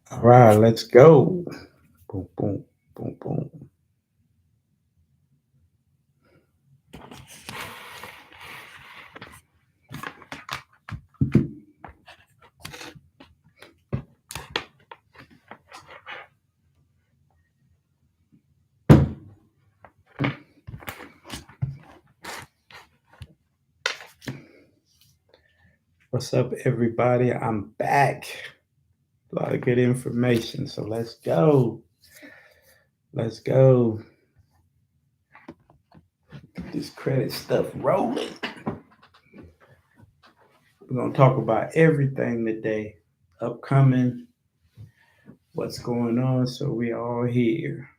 All right, let's go. Boom, boom, boom, boom. What's up, everybody? I'm back. A lot of good information. So let's go. Let's go. Get this credit stuff rolling. We're going to talk about everything today. Upcoming, what's going on. So we all here.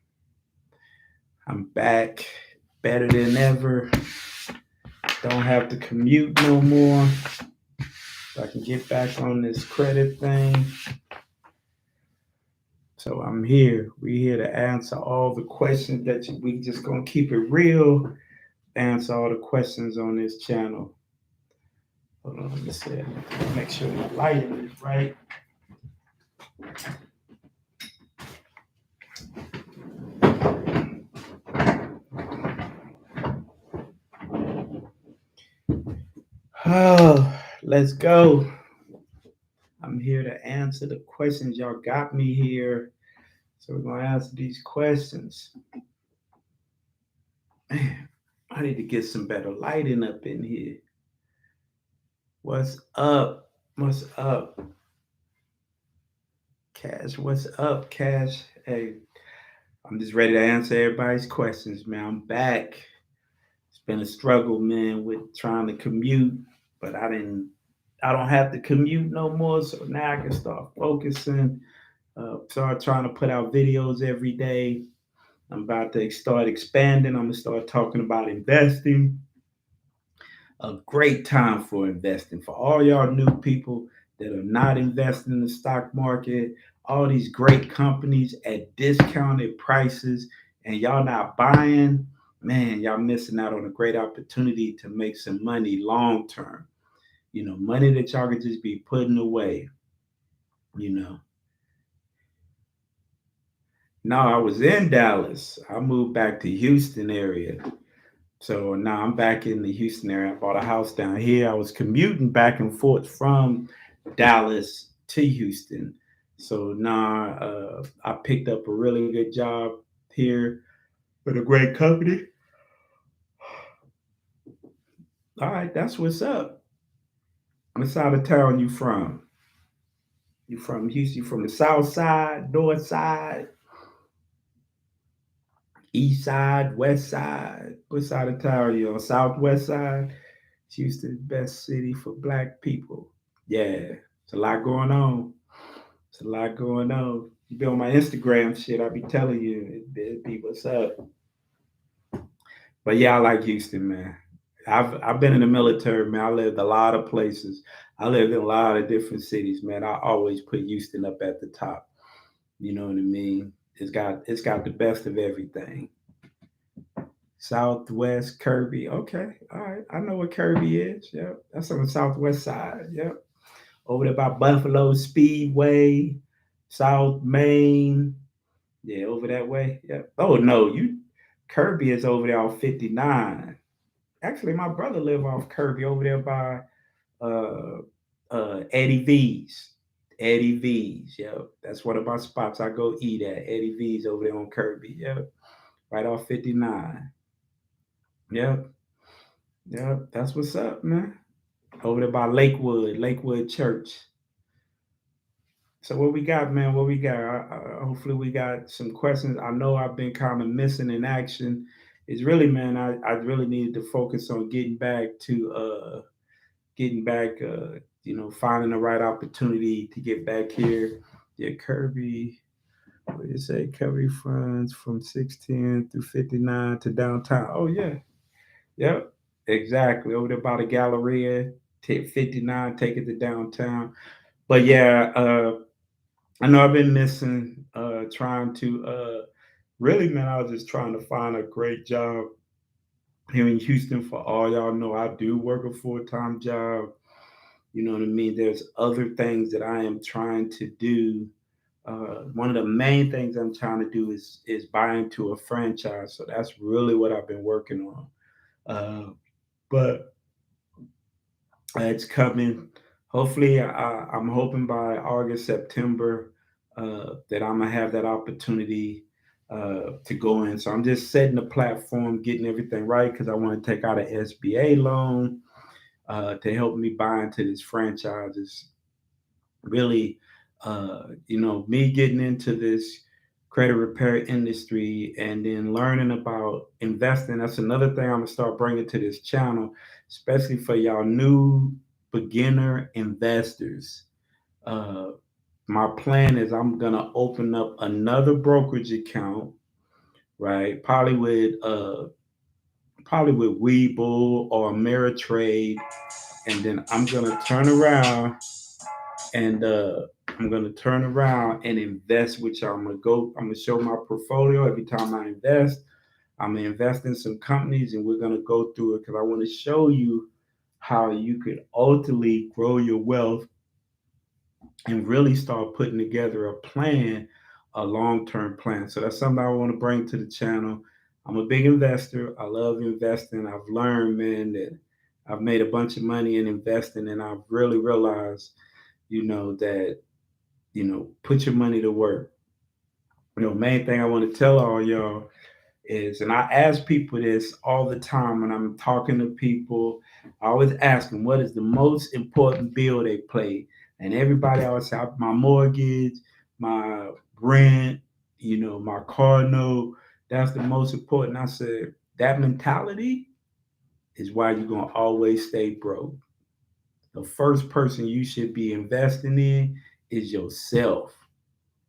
I'm back. Better than ever. Don't have to commute no more. So I can get back on this credit thing. So I'm here. We're here to answer all the questions we just gonna keep it real. Answer all the questions on this channel. Hold on, let me see. Make sure my lighting is right. Oh, let's go. I'm here to answer the questions. Y'all got me here. So we're gonna answer these questions. Man, I need to get some better lighting up in here. What's up? What's up? Cash, what's up, Cash? Hey, I'm just ready to answer everybody's questions, man. I'm back. It's been a struggle, man, with trying to commute, but I don't have to commute no more, so now I can start focusing. Start trying to put out videos every day. I'm about to start expanding. I'm gonna start talking about investing. A great time for investing for all y'all new people that are not investing in the stock market. All these great companies at discounted prices, and y'all not buying. Man, y'all missing out on a great opportunity to make some money long term. Money that y'all could just be putting away. You know. No, I was in Dallas. I moved back to Houston area. So now I'm back in the Houston area. I bought a house down here. I was commuting back and forth from Dallas to Houston. So now I picked up a really good job here with a great company. All right, that's what's up. What side of town you from? You from Houston? You from the south side, north side, east side, west side? What side of town are you on? Southwest side? Houston's best city for black people. Yeah, it's a lot going on. It's a lot going on. You be on my Instagram shit, I be telling you, it be what's up. But yeah, I like Houston, man. I've been in the military, man. I lived a lot of places. I lived in a lot of different cities, man. I always put Houston up at the top. You know what I mean? It's got the best of everything. Southwest Kirby. Okay, all right. I know what Kirby is. Yep, that's on the southwest side. Yep, over there by Buffalo Speedway, South Main. Yeah, over that way. Yep. Oh no, you Kirby is over there off 59. Actually, my brother live off Kirby over there by uh Eddie V's. Eddie V's. Yep. That's one of my spots I go eat at. Eddie V's over there on Kirby. Yep. Right off 59. Yep. Yep. That's what's up, man. Over there by Lakewood Church. So what we got, man? What we got? Hopefully we got some questions. I know I've been kind of missing in action. It's really, man. I really needed to focus on getting back. Finding the right opportunity to get back here. Yeah, Kirby. What did it say? Kirby funds from 610 through 59 to downtown. Oh yeah, yep, exactly. Over there by the Galleria, take 59, take it to downtown. But yeah, I know I've been missing trying to really, man, I was just trying to find a great job here in Houston. For all y'all know, I do work a full-time job. You know what I mean? There's other things that I am trying to do One of the main things I'm trying to do is buy into a franchise. So that's really what I've been working on. But it's coming. Hopefully, I'm hoping by August, September that I'm gonna have that opportunity to go in. So I'm just setting the platform, getting everything right because I want to take out an SBA loan to help me buy into this franchise. Is really, me getting into this credit repair industry and then learning about investing. That's another thing I'm gonna start bringing to this channel, especially for y'all new beginner investors. Uh, my plan is I'm gonna open up another brokerage account, right? Probably with Webull or Ameritrade, and then and I'm gonna turn around and invest with y'all. I'm gonna show my portfolio every time I invest. I'm gonna invest in some companies and we're gonna go through it because I want to show you how you could ultimately grow your wealth and really start putting together a plan, a long-term plan. So that's something I want to bring to the channel. I'm a big investor. I love investing. I've learned, man, that I've made a bunch of money in investing and I've really realized, that put your money to work. Main thing I want to tell all y'all is, and I ask people this all the time when I'm talking to people, I always ask them, what is the most important bill they pay? And everybody always say, my mortgage, my rent, my car note, that's the most important. I said, that mentality is why you're going to always stay broke. The first person you should be investing in is yourself.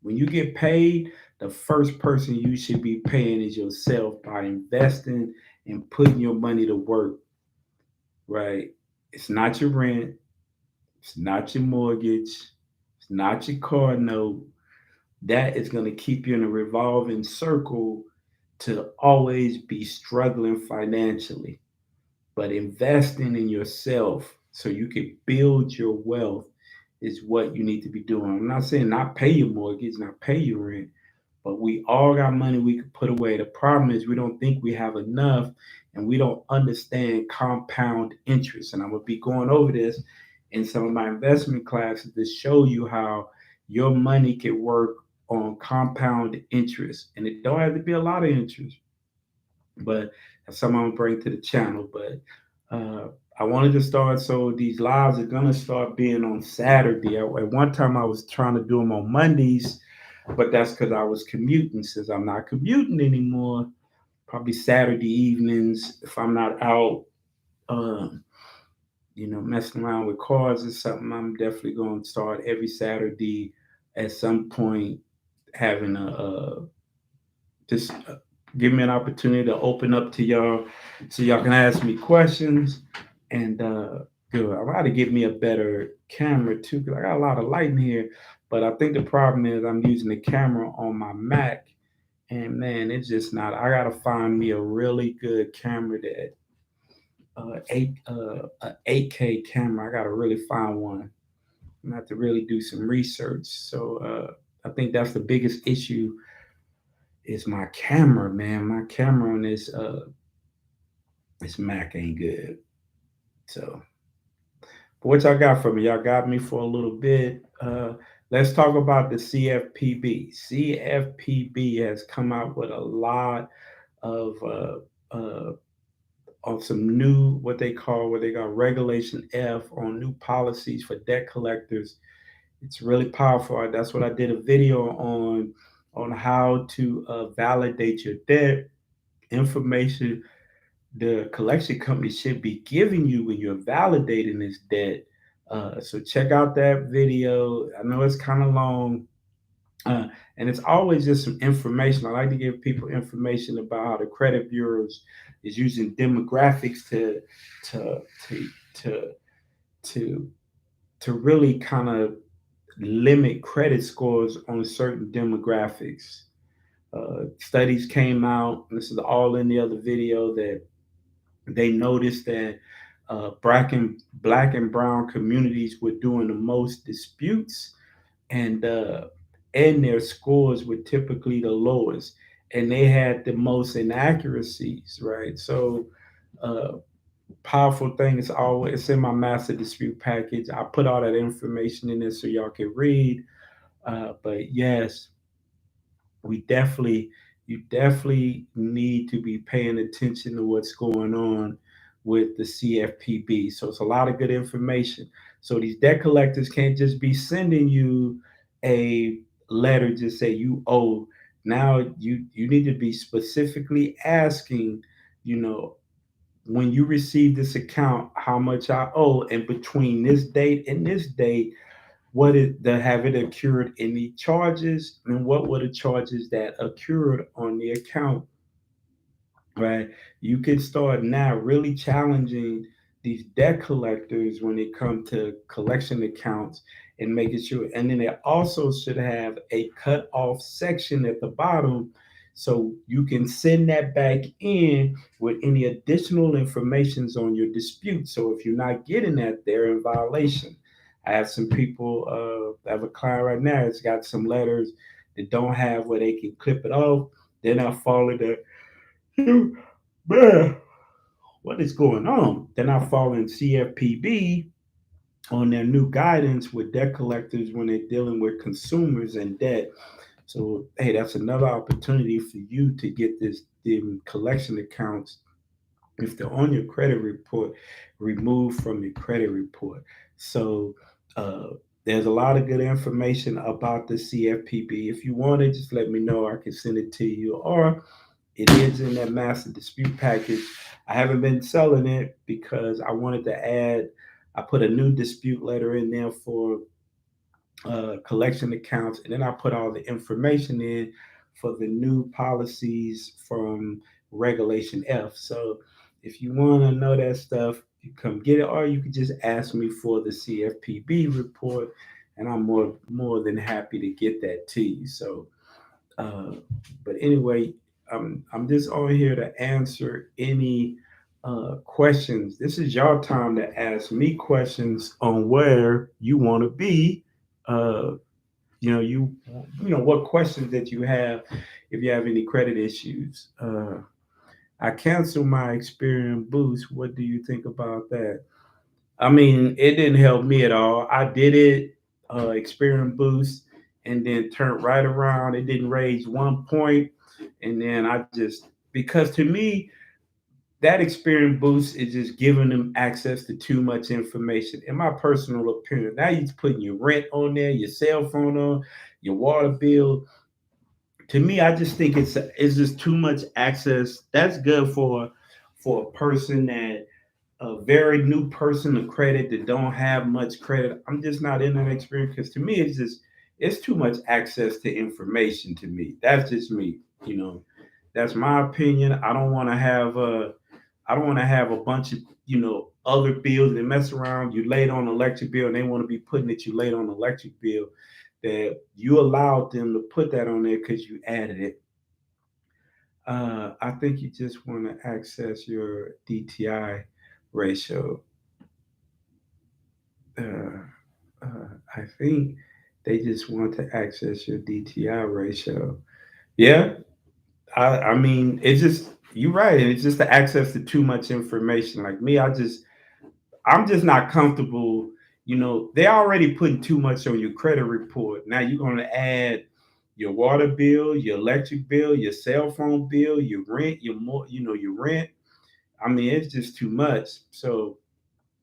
When you get paid, the first person you should be paying is yourself by investing and putting your money to work, right? It's not your rent, it's not your mortgage, it's not your car note. That is going to keep you in a revolving circle to always be struggling financially. But investing in yourself so you can build your wealth is what you need to be doing. I'm not saying not pay your mortgage, not pay your rent, but we all got money we could put away. The problem is we don't think we have enough and we don't understand compound interest. And I'm going to be going over this in some of my investment classes to show you how your money can work on compound interest. And it don't have to be a lot of interest, but that's something I'm going to bring to the channel. But I wanted to start, so these lives are going to start being on Saturday. At one time, I was trying to do them on Mondays, but that's because I was commuting. Since I'm not commuting anymore, probably Saturday evenings, if I'm not out, um, messing around with cars or something, I'm definitely going to start every Saturday at some point having just give me an opportunity to open up to y'all so y'all can ask me questions. And good. I got to get me a better camera too because I got a lot of light in here. But I think the problem is I'm using the camera on my Mac, and man, it's just not. I gotta find me a really good camera that a 8K camera. I gotta really find one. I have to really do some research. So I think that's the biggest issue is my camera, man. My camera on this Mac ain't good. So what y'all got for me? Y'all got me for a little bit. Let's talk about the CFPB. CFPB has come out with a lot of some new what they got Regulation F on new policies for debt collectors. It's really powerful. That's what I did a video on how to validate your debt information the collection company should be giving you when you're validating this debt. So check out that video. I know it's kind of long, uh, and it's always just some information. I like to give people information about how the credit bureaus is using demographics to to to to to really kind of limit credit scores on certain demographics. Studies came out. This is all in the other video that they noticed that black and brown communities were doing the most disputes, and and their scores were typically the lowest, and they had the most inaccuracies, right? So, uh, powerful thing is always it's in my master dispute package. I put all that information in there so y'all can read. But yes, we definitely you definitely need to be paying attention to what's going on with the CFPB. So it's a lot of good information. So these debt collectors can't just be sending you a letter just say you owe. Now you need to be specifically asking, you know, when you receive this account, how much I owe, and between this date and this date, what is the have it accrued any charges, and what were the charges that occurred on the account, right? You can start now really challenging these debt collectors when it comes to collection accounts and making sure. And then they also should have a cut off section at the bottom so you can send that back in with any additional informations on your dispute. So if you're not getting that, they're in violation. I have some people, I have a client right now that's got some letters that don't have where they can clip it off. They're not following the bruh, what is going on? They're not following CFPB on their new guidance with debt collectors when they're dealing with consumers and debt. So, hey, that's another opportunity for you to get this the collection accounts, if they're on your credit report, removed from your credit report. So, uh, there's a lot of good information about the CFPB. If you want it, just let me know. I can send it to you, or it is in that master dispute package. I haven't been selling it because I wanted to add. I put a new dispute letter in there for collection accounts, and then I put all the information in for the new policies from Regulation F. So if you want to know that stuff, you come get it, or you can just ask me for the CFPB report, and I'm more than happy to get that to you. So uh, but anyway, I'm just on here to answer any questions. This is your time to ask me questions on where you want to be. Uh, you know, you know what questions that you have if you have any credit issues. I canceled my Experian Boost. What do you think about that? I mean, it didn't help me at all. I did it, Experience Boost, and then turned right around. It didn't raise 1 point, and then I just because to me that Experience Boost is just giving them access to too much information. In my personal opinion, now you're putting your rent on there, your cell phone on, your water bill. To me, I just think it's just too much access. That's good for a person that a very new person of credit that don't have much credit. I'm just not in that experience because to me it's too much access to information to me. That's just me, you know. That's my opinion. I don't want to have a bunch of, you know, other bills that mess around. You late on an electric bill and they want to be putting that you late on an electric bill that you allowed them to put that on there because you added it. I think you just want to access your DTI ratio. Uh, I think they just want to access your DTI ratio. Yeah, I mean, it's just you're right. It's just the access to too much information. Like me, I'm just not comfortable. You know, they already putting too much on your credit report. Now you're going to add your water bill, your electric bill, your cell phone bill, your rent, your rent. I mean, it's just too much. So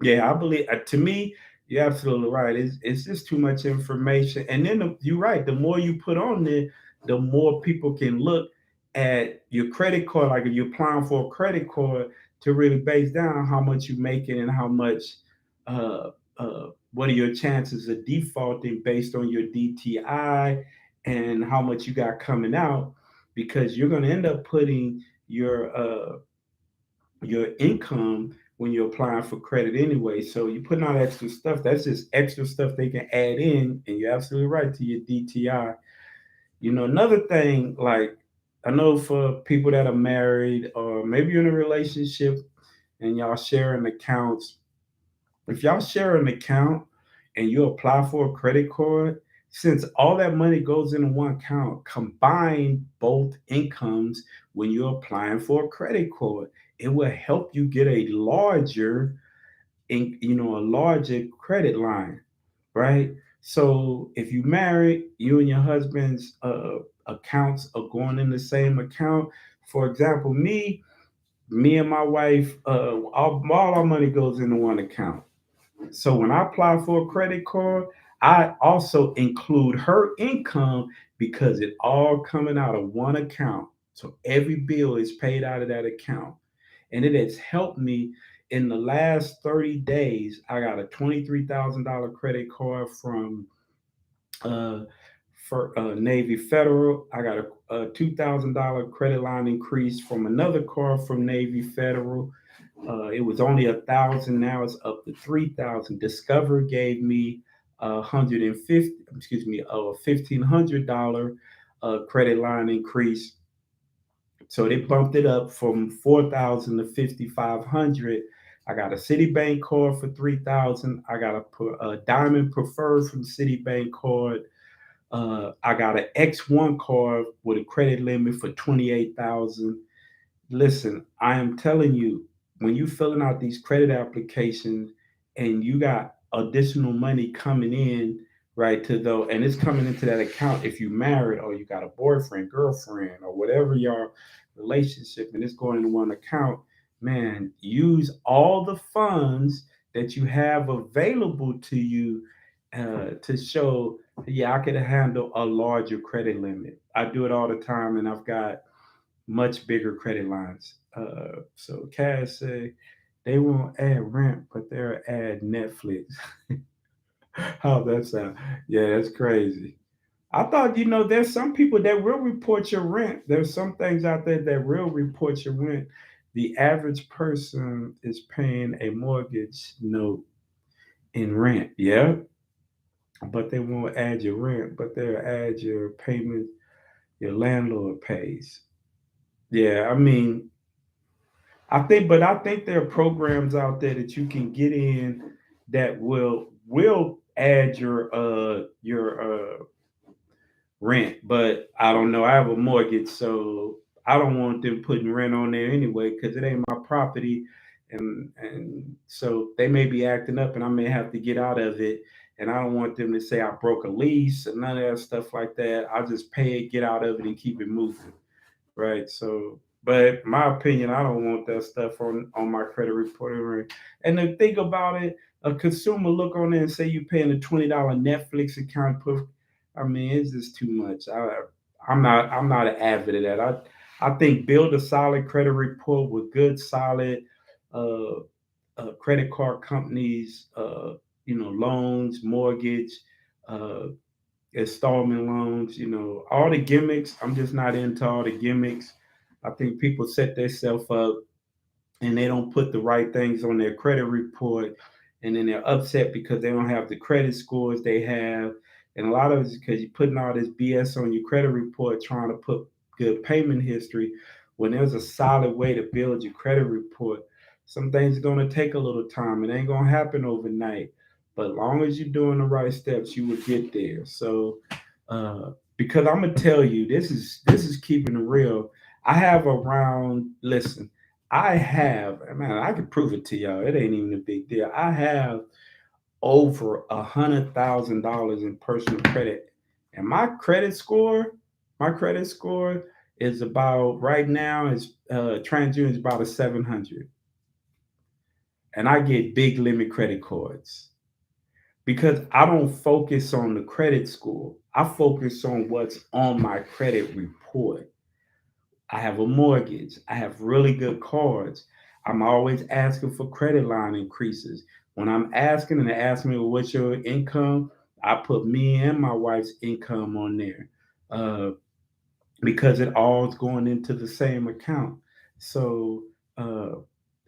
yeah, I believe to me, you're absolutely right. It's just too much information. And then you're right. The more you put on there, the more people can look at your credit card. Like if you're applying for a credit card, to really base down how much you're making and how much, uh, what are your chances of defaulting based on your DTI and how much you got coming out, because you're going to end up putting your income when you're applying for credit anyway. So you're putting out extra stuff. That's just extra stuff they can add in, and you're absolutely right to your DTI. You know, another thing, like I know for people that are married or maybe you're in a relationship and y'all sharing accounts, if y'all share an account and you apply for a credit card, since all that money goes into one account, combine both incomes when you're applying for a credit card. It will help you get a larger, a larger credit line, right? So if you married, you and your husband's accounts are going in the same account. For example, me and my wife, all our money goes into one account. So when I apply for a credit card, I also include her income because it all coming out of one account. So every bill is paid out of that account. And it has helped me in the last 30 days. I got a $23,000 credit card from uh, for Navy Federal. I got a $2,000 credit line increase from another card from Navy Federal. It was only 1,000. Now it's up to 3,000. Discover gave me 150. Excuse me, a $1,500 credit line increase. So they bumped it up from 4,000 to 5,500. I got a Citibank card for 3,000. I got a Diamond Preferred from Citibank card. I got an X1 card with a credit limit for 28,000. Listen, I am telling you, when you filling out these credit applications and you got additional money coming in, right, and it's coming into that account if you married or you got a boyfriend, girlfriend, or whatever your relationship, and it's going into one account, man, use all the funds that you have available to you to show, yeah, I could handle a larger credit limit. I do it all the time, and I've got much bigger credit lines. So Cass say they won't add rent, but they'll add Netflix. How that sound? Yeah, that's crazy. I thought, there's some people that will report your rent. There's some things out there that will report your rent. The average person is paying a mortgage note in rent, yeah, but they won't add your rent, but they'll add your payment your landlord pays. Yeah, I mean, I think there are programs out there that you can get in that will add your rent, but I don't know. I have a mortgage, so I don't want them putting rent on there anyway because it ain't my property, and so they may be acting up, and I may have to get out of it. And I don't want them to say I broke a lease and none of that stuff like that. I'll just pay it, get out of it, and keep it moving. Right. So, but my opinion, I don't want that stuff on my credit report. And the thing about it, a consumer look on there and say you're paying a $20 Netflix account. I mean, it's just too much. I'm not an avid of that. I think build a solid credit report with good, solid uh, credit card companies, loans, mortgage. Uh, Installment loans, all the gimmicks. I'm just not into all the gimmicks. I think people set themselves up and they don't put the right things on their credit report, and then they're upset because they don't have the credit scores they have. And a lot of it's because you're putting all this BS on your credit report, trying to put good payment history when there's a solid way to build your credit report. Some things are going to take a little time. It ain't going to happen overnight. But as long as you're doing the right steps, you will get there. So, because I'm gonna tell you, this is keeping it real. I have around. Listen, man, I can prove it to y'all. It ain't even a big deal. I have over $100,000 in personal credit, and my credit score is about right now is TransUnion is about a 700, and I get big limit credit cards because I don't focus on the credit score. I focus on what's on my credit report. I have a mortgage. I have really good cards. I'm always asking for credit line increases. When I'm asking and they ask me, well, what's your income? I put me and my wife's income on there uh, because it all is going into the same account. So uh,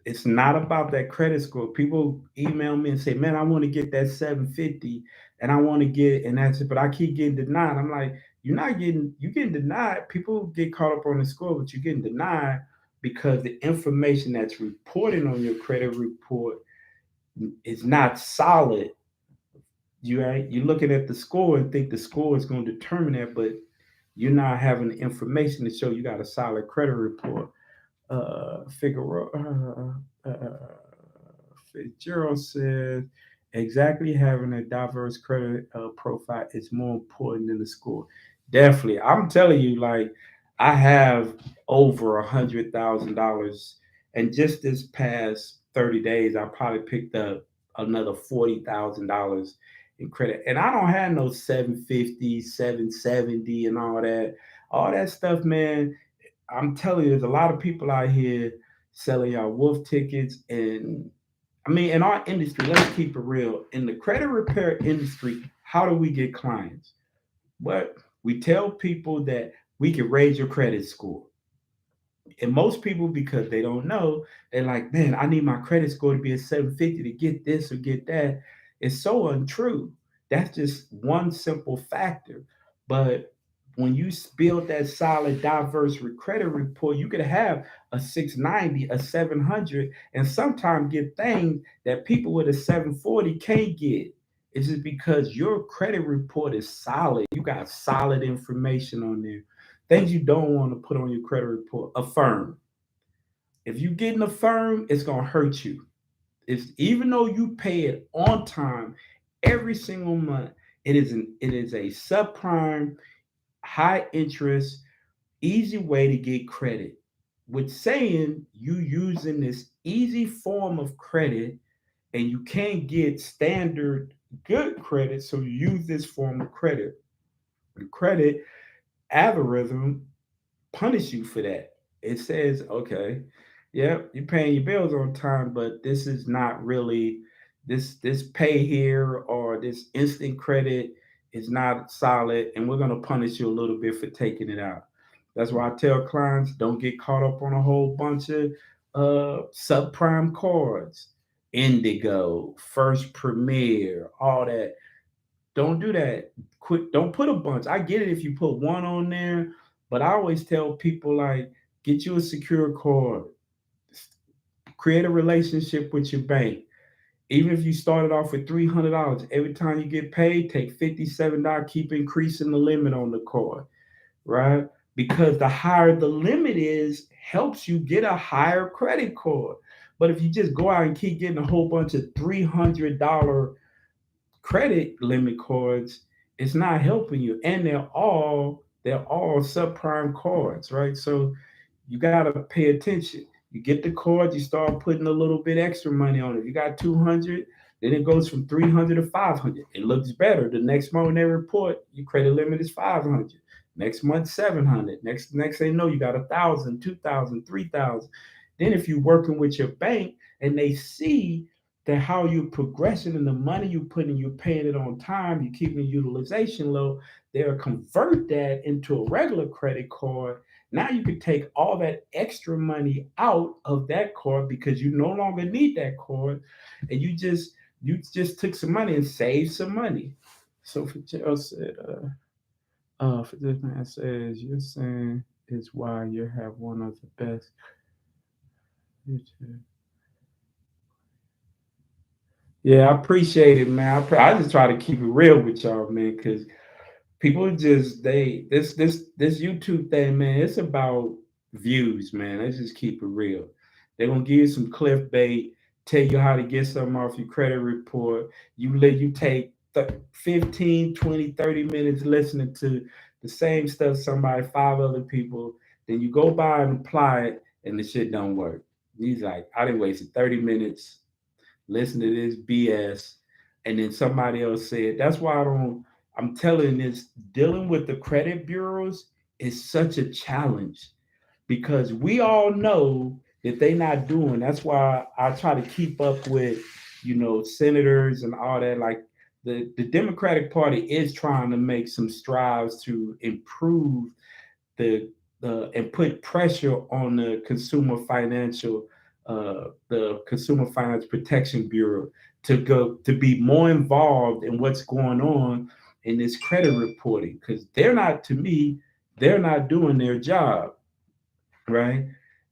it's not about that credit score. People email me and say, man, I want to get that 750 and I want to get, and that's it, but I keep getting denied. I'm like, you're getting denied. People get caught up on the score, but you're getting denied because the information that's reported on your credit report is not solid You're looking at the score and think the score is going to determine that, but you're not having the information to show you got a solid credit report. Figaro, Fitzgerald says exactly having a diverse credit profile is more important than the score. Definitely, I'm telling you, like I have over $100,000, and just this past 30 days, I probably picked up another $40,000 in credit, and I don't have no 750, 770, and all that. All that stuff, man. I'm telling you, there's a lot of people out here selling y'all wolf tickets. And I mean, in our industry, let's keep it real. In the credit repair industry, how do we get clients? What we tell people that we can raise your credit score. And most people, because they don't know, they're like, man, I need my credit score to be a 750 to get this or get that. It's so untrue. That's just one simple factor. But when you build that solid, diverse credit report, you could have a 690, a 700, and sometimes get things that people with a 740 can't get. It's just because your credit report is solid. You got solid information on there. Things you don't want to put on your credit report. Affirm. If you get an affirm, it's gonna hurt you. It's even though you pay it on time every single month, it is a subprime, high interest, easy way to get credit. With saying you using this easy form of credit and you can't get standard good credit, so you use this form of credit. The credit algorithm punish you for that. It says, okay, yeah, you're paying your bills on time, but this is not really this pay here or this instant credit is not solid, and we're gonna punish you a little bit for taking it out. That's why I tell clients don't get caught up on a whole bunch of subprime cards, Indigo, First Premier, all that. Don't do that. Quit. Don't put a bunch. I get it if you put one on there, but I always tell people like, get you a secure card, create a relationship with your bank. Even if you started off with $300, every time you get paid, take $57. Keep increasing the limit on the card, right? Because the higher the limit is, helps you get a higher credit card. But if you just go out and keep getting a whole bunch of $300 credit limit cards, it's not helping you, and they're all subprime cards, right? So you got to pay attention. You get the card, you start putting a little bit extra money on it. You got 200, then it goes from 300 to 500. It looks better. The next month they report your credit limit is 500. Next month 700. Next they know you got 1,000, 2,000, 3,000. Then if you're working with your bank and they see that how you're progressing and the money you put in, you're paying it on time, you're keeping utilization low, they'll convert that into a regular credit card. Now you can take all that extra money out of that card because you no longer need that card, and you just took some money and saved some money. So for Jill said, for this man says, you're saying is why you have one of the best. Yeah, I appreciate it, man. I just try to keep it real with y'all, man, because people just they this YouTube thing, man. It's about views, man. Let's just keep it real. They're gonna give you some cliff bait, tell you how to get something off your credit report. You take 15, 20, 30 minutes listening to the same stuff somebody, five other people. Then you go by and apply it, and the shit don't work. He's like, I didn't wasted 30 minutes listen to this BS, and then somebody else said, that's why I don't, I'm telling this, dealing with the credit bureaus is such a challenge because we all know that they're not doing. That's why I try to keep up with, senators and all that. Like the Democratic Party is trying to make some strides to improve the and put pressure on the Consumer Finance Protection Bureau to be more involved in what's going on in this credit reporting because they're not to me they're not doing their job, right?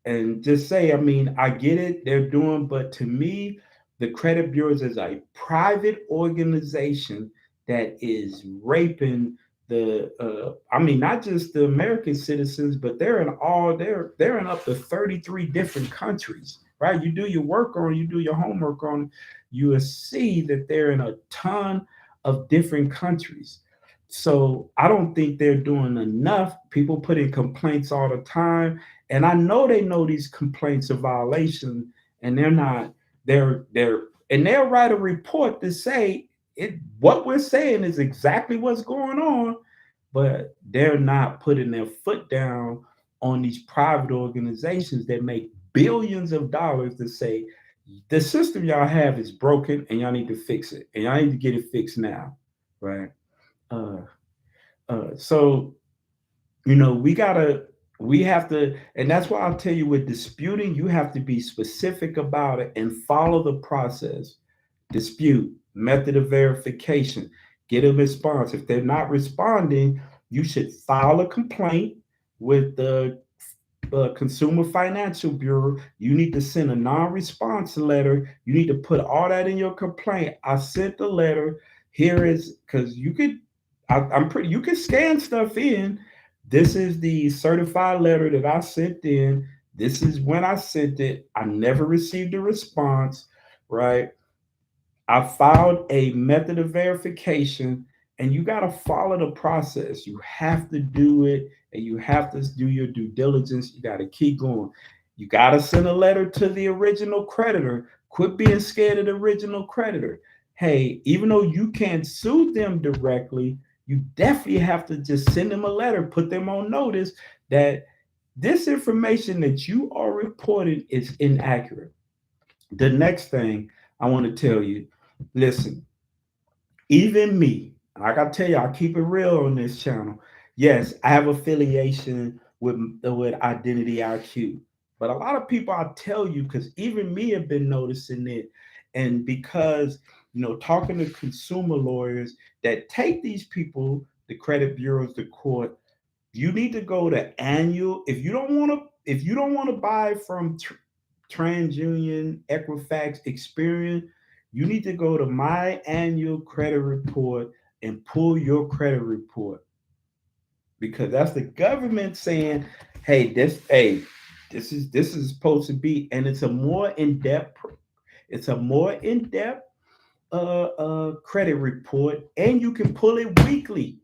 And just say, I mean, I get it, they're doing, but to me, The credit bureaus is a private organization that is raping I mean, not just the American citizens, but they're in up to 33 different countries, right? You do your work on, you do your homework on, you will see that they're in a ton of different countries. So I don't think they're doing enough. People put in complaints all the time, and I know they know these complaints are violation, and they're not. They're and they'll write a report to say it. What we're saying is exactly what's going on, but they're not putting their foot down on these private organizations that make billions of dollars to say the system y'all have is broken and y'all need to fix it and y'all need to get it fixed now, right? Uh, so we have to, and that's why I'll tell you with disputing, you have to be specific about it and follow the process. Dispute, method of verification, get a response. If they're not responding, you should file a complaint with the Consumer Financial Bureau. You need to send a non-response letter. You need to put all that in your complaint. I sent the letter. Here is because you could. I'm pretty. You can scan stuff in. This is the certified letter that I sent in. This is when I sent it. I never received a response. Right. I filed a method of verification, and you got to follow the process. You have to do it, and you have to do your due diligence. You got to keep going. You got to send a letter to the original creditor. Quit being scared of the original creditor. Hey, even though you can't sue them directly, you definitely have to just send them a letter, put them on notice that this information that you are reporting is inaccurate. The next thing I want to tell you, listen, even me, like I tell you, I keep it real on this channel. Yes, I have affiliation with Identity IQ, but a lot of people I tell you, because even me have been noticing it, and because talking to consumer lawyers that take these people, the credit bureaus, the court, you need to go to annual. If you don't want to buy from TransUnion, Equifax, Experian, you need to go to my annual credit report and pull your credit report because that's the government saying, this is supposed to be, and it's a more in depth credit report, and you can pull it weekly.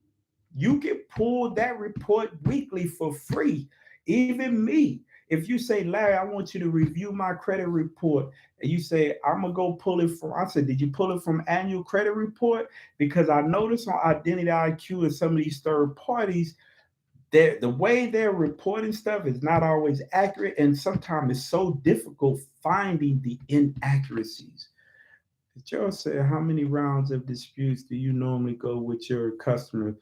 You can pull that report weekly for free. Even me. If you say, Larry, I want you to review my credit report, and you say, I'm gonna go pull it from, I said, did you pull it from annual credit report? Because I noticed on Identity IQ and some of these third parties, the way they're reporting stuff is not always accurate, and sometimes it's so difficult finding the inaccuracies. Joe said, how many rounds of disputes do you normally go with your customer?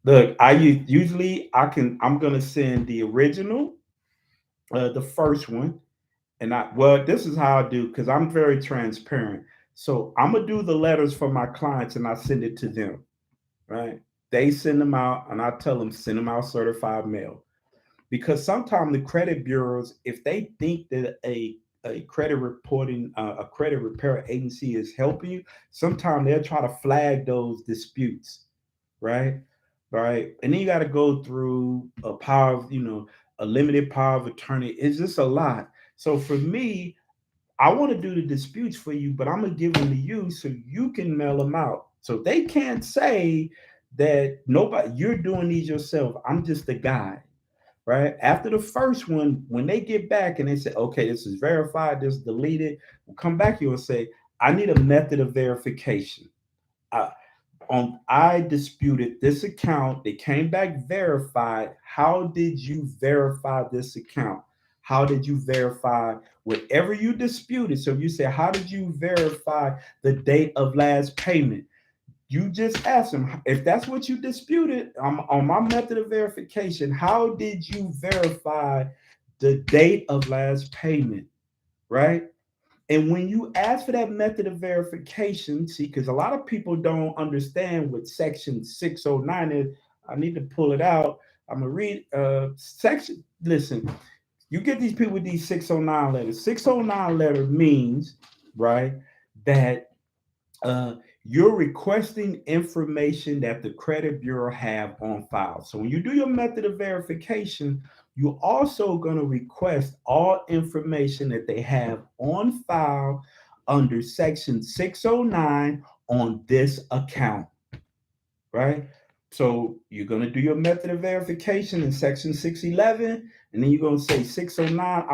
Look, usually I'm gonna send the original, the first one, and this is how I do because I'm very transparent. So I'm gonna do the letters for my clients and I send it to them, right? They send them out and I tell them send them out certified mail because sometimes the credit bureaus, if they think that a credit reporting a credit repair agency is helping you, sometimes they'll try to flag those disputes, right? Right. And then you got to go through a limited power of attorney. It's just a lot. So for me, I want to do the disputes for you, but I'm going to give them to you so you can mail them out. So they can't say that you're doing these yourself. I'm just a guide, right? After the first one, when they get back and they say, okay, this is verified, this is deleted, we'll come back here and say, I need a method of verification. Uh, I disputed this account. They came back verified. How did you verify this account? How did you verify whatever you disputed? So you say, how did you verify the date of last payment? You just ask them if that's what you disputed on my method of verification. How did you verify the date of last payment? Right? And when you ask for that method of verification, see, because a lot of people don't understand what Section 609 is. I need to pull it out. I'm gonna read section. Listen, you get these people with these 609 letters. 609 letter means, right? that you're requesting information that the credit bureau have on file. So when you do your method of verification, you're also going to request all information that they have on file under section 609 on this account, right? So you're going to do your method of verification in section 611, and then you're going to say 609,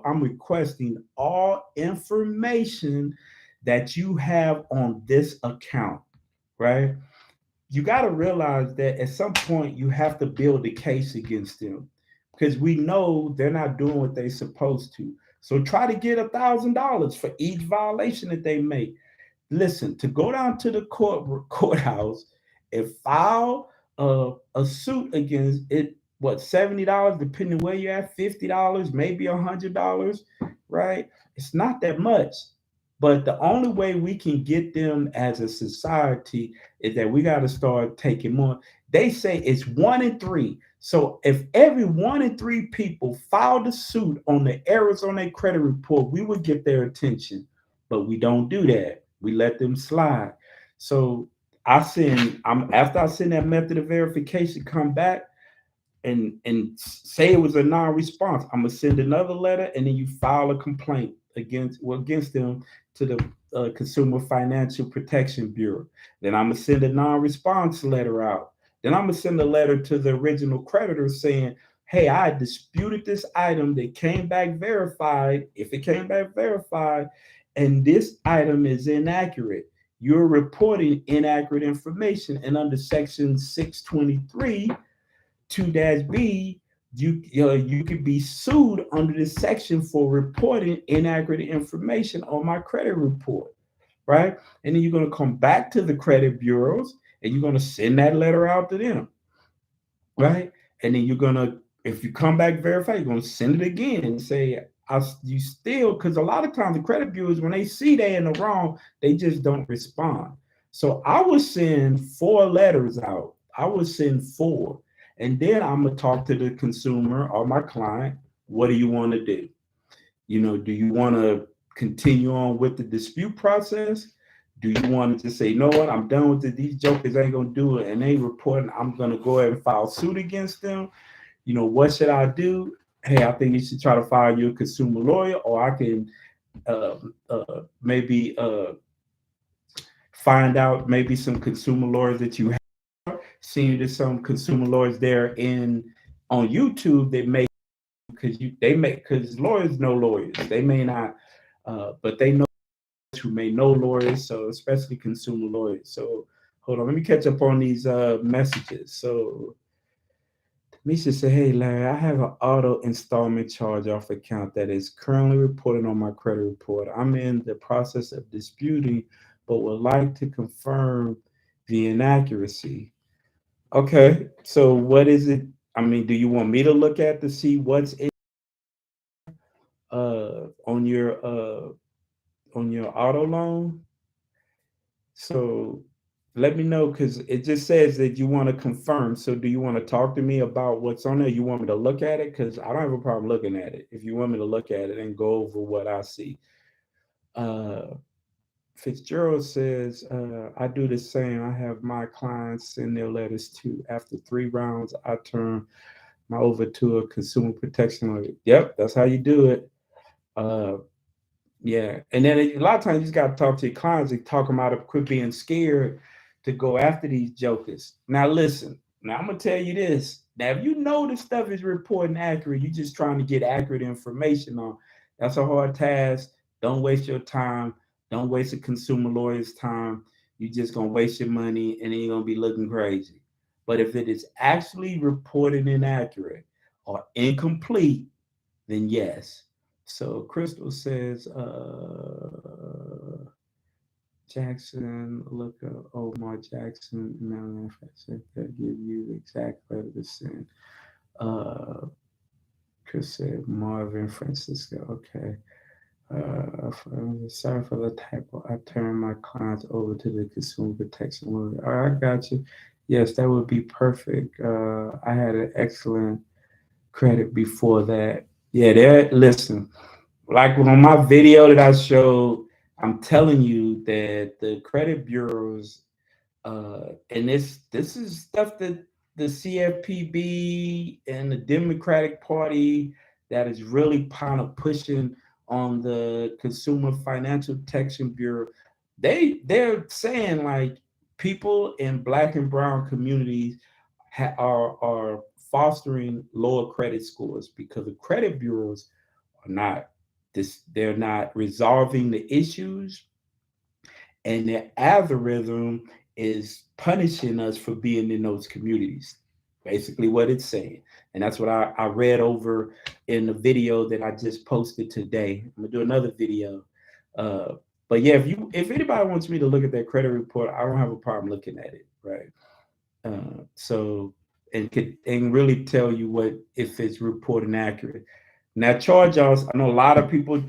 I'm requesting all information that you have on this account, right? You got to realize that at some point you have to build a case against them because we know they're not doing what they're supposed to. So try to get $1,000 for each violation that they make. Listen, to go down to the courthouse and file a suit against it, what, $70, depending where you're at, $50, maybe $100, right? It's not that much. But the only way we can get them as a society is that we got to start taking more. They say it's 1 in 3. So if every 1 in 3 people filed a suit on the errors on their credit report, we would get their attention. But we don't do that. We let them slide. So after I send that method of verification, come back and say it was a non-response. I'm gonna send another letter, and then you file a complaint against them to the Consumer Financial Protection Bureau. Then I'm gonna send a non-response letter out. Then I'm gonna send a letter to the original creditor saying, "Hey, I disputed this item that came back verified. If it came back verified, and this item is inaccurate, you're reporting inaccurate information." And under Section 623 2-B, you could be sued under this section for reporting inaccurate information on my credit report, right? And then you're going to come back to the credit bureaus and you're going to send that letter out to them, right? And then you're going to, if you come back verified, you're going to send it again and say, you still, because a lot of times the credit bureaus, when they see they in the wrong, they just don't respond. So I would send 4 letters out. I would send 4. And then I'm going to talk to the consumer or my client. What do you want to do? Do you want to continue on with the dispute process? Do you want to just say, you know what, I'm done with it. These jokers ain't going to do it. And they reporting, I'm going to go ahead and file suit against them. What should I do? Hey, I think you should try to file you a consumer lawyer, or I can maybe find out maybe some consumer lawyers that you have. Seeing there's some consumer lawyers there on YouTube that make because lawyers know lawyers. They may not, but they know who may know lawyers. So especially consumer lawyers. So hold on, let me catch up on these messages. So Misha said, "Hey Larry, I have an auto installment charge off account that is currently reported on my credit report. I'm in the process of disputing, but would like to confirm the inaccuracy." Okay, so what is it? I mean, do you want me to look at to see what's in on your auto loan? So let me know because it just says that you want to confirm. So do you want to talk to me about what's on there? You want me to look at it? Because I don't have a problem looking at it. If you want me to look at it and go over what I see. Fitzgerald says, I do the same. I have my clients send their letters too. After 3 rounds, I turn my over to a consumer protection lawyer. Yep, that's how you do it. Yeah, and then a lot of times you just got to talk to your clients and talk them out of quit being scared to go after these jokers. Now listen, now I'm gonna tell you this. Now if you know this stuff is reporting accurate, you're just trying to get accurate information on. That's a hard task. Don't waste your time. Don't waste a consumer lawyer's time. You're just gonna waste your money and then you're gonna be looking crazy. But if it is actually reported inaccurate or incomplete, then yes. So Crystal says, Jackson, look up Omar Jackson, Maryland, that give you the exact letter to send. Chris said Marvin Francisco. Okay. Sorry for the typo. I turned my clients over to the consumer protection lawyer. All right, I got you. Yes, that would be perfect. I had an excellent credit before that. Yeah, listen, like on my video that I showed, I'm telling you that the credit bureaus, and this is stuff that the CFPB and the Democratic Party that is really kind of pushing on the Consumer Financial Protection Bureau. They're saying like people in Black and brown communities are fostering lower credit scores because the credit bureaus are not this. They're not resolving the issues, and the algorithm is punishing us for being in those communities. Basically, what it's saying, and that's what I read over in the video that I just posted today. I'm gonna do another video, uh, but yeah, if anybody wants me to look at that credit report, I don't have a problem looking at it, right? So and really tell you what if it's reporting accurate. Now charge-offs, I know a lot of people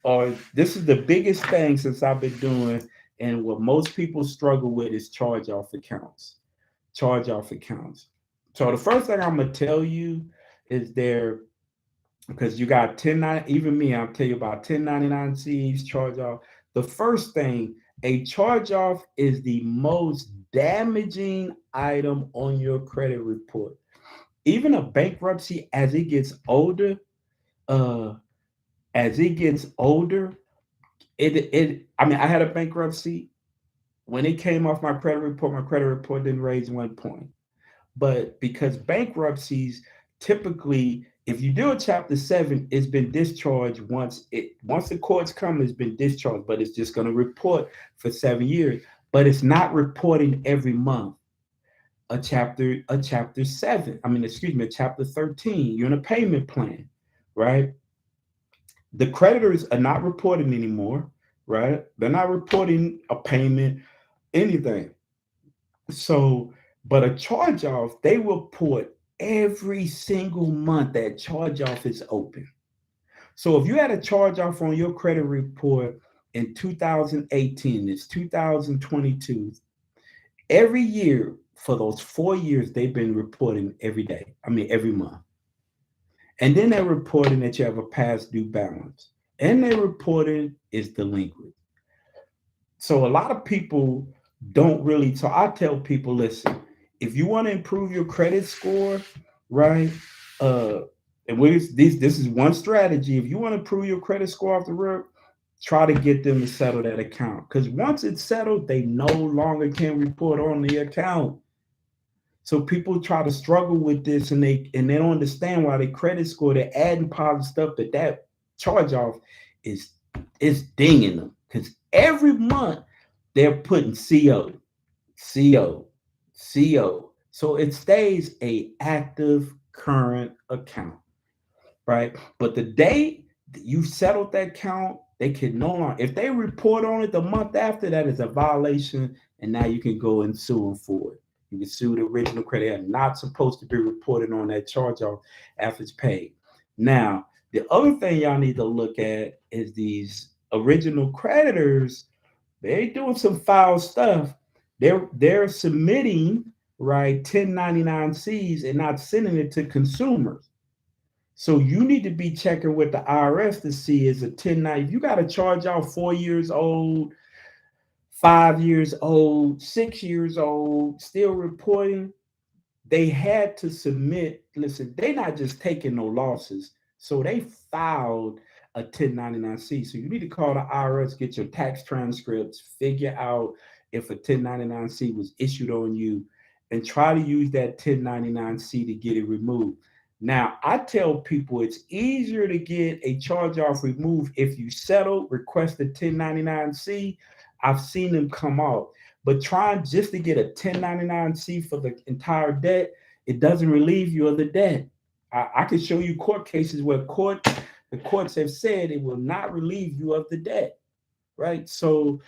are. This is the biggest thing since I've been doing, and what most people struggle with is charge-off accounts. Charge-off accounts. So the first thing I'm gonna tell you is there because you got 1099, even me, I'll tell you about 1099 C's, charge off. The first thing, a charge off is the most damaging item on your credit report. Even a bankruptcy, uh, as it gets older, I mean, I had a bankruptcy. When it came off my credit report didn't raise 1 point. But because bankruptcies typically, if you do a chapter 7, it's been discharged once the courts come, it's been discharged, but it's just going to report for 7 years. But it's not reporting every month. A chapter 7, I mean, excuse me, a chapter 13, you're in a payment plan, right? The creditors are not reporting anymore, right? They're not reporting a payment, anything. So, but a charge off, they will put every single month that charge off is open. So if you had a charge off on your credit report in 2018, it's 2022, every year for those 4 years, they've been reporting every day. I mean, every month. And then they're reporting that you have a past due balance. And they're reporting is delinquent. So a lot of people don't really. So I tell people, listen, if you want to improve your credit score, right? Uh, and this is one strategy. If you want to improve your credit score off the rip, try to get them to settle that account. Because once it's settled, they no longer can report on the account. So people try to struggle with this, and they don't understand why their credit score, they're adding positive stuff, that charge off is dinging them because every month they're putting CO, CO. So it stays a active current account, right? But the day you settled that account, they can no longer, if they report on it the month after, that is a violation, and now you can go and sue them for it. You can sue the original creditor. They're not supposed to be reporting on that charge off after it's paid. Now, the other thing y'all need to look at is these original creditors. They're doing some foul stuff. They're submitting right 1099 C's and not sending it to consumers. So you need to be checking with the IRS to see is a 1090. If you got to charge out 4 years old, 5 years old, 6 years old, still reporting, they had to submit. Listen, they're not just taking no losses. So they filed a 1099-C. So you need to call the IRS, get your tax transcripts, figure out if a 1099-C was issued on you, and try to use that 1099-C to get it removed. Now, I tell people it's easier to get a charge off removed if you settle, request a 1099-C. I've seen them come out. But trying just to get a 1099-C for the entire debt, it doesn't relieve you of the debt. I can show you court cases where the courts have said it will not relieve you of the debt, right? So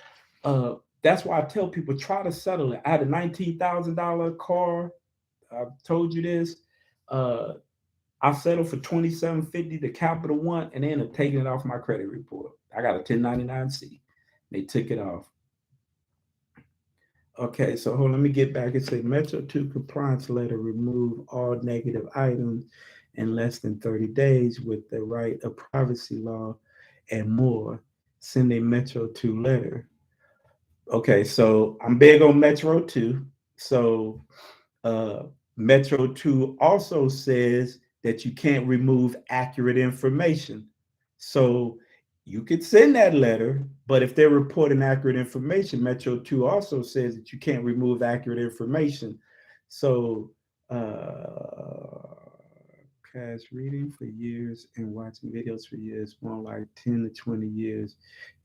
that's why I tell people try to settle it. I had a $19,000 car. I've told you this. Uh, I settled for $27.50, the Capital One, and they ended up taking it off my credit report. I got a 1099-C. They took it off. Okay, so hold on, let me get back. It says Metro 2 compliance letter remove all negative items in less than 30 days with the right of privacy law and more. Send a Metro 2 letter. Okay, so I'm big on Metro 2. So uh, Metro 2 also says that you can't remove accurate information. So you could send that letter, but if they're reporting accurate information, Metro 2 also says that you can't remove accurate information. So past reading for years and watching videos for years, more like 10 to 20 years,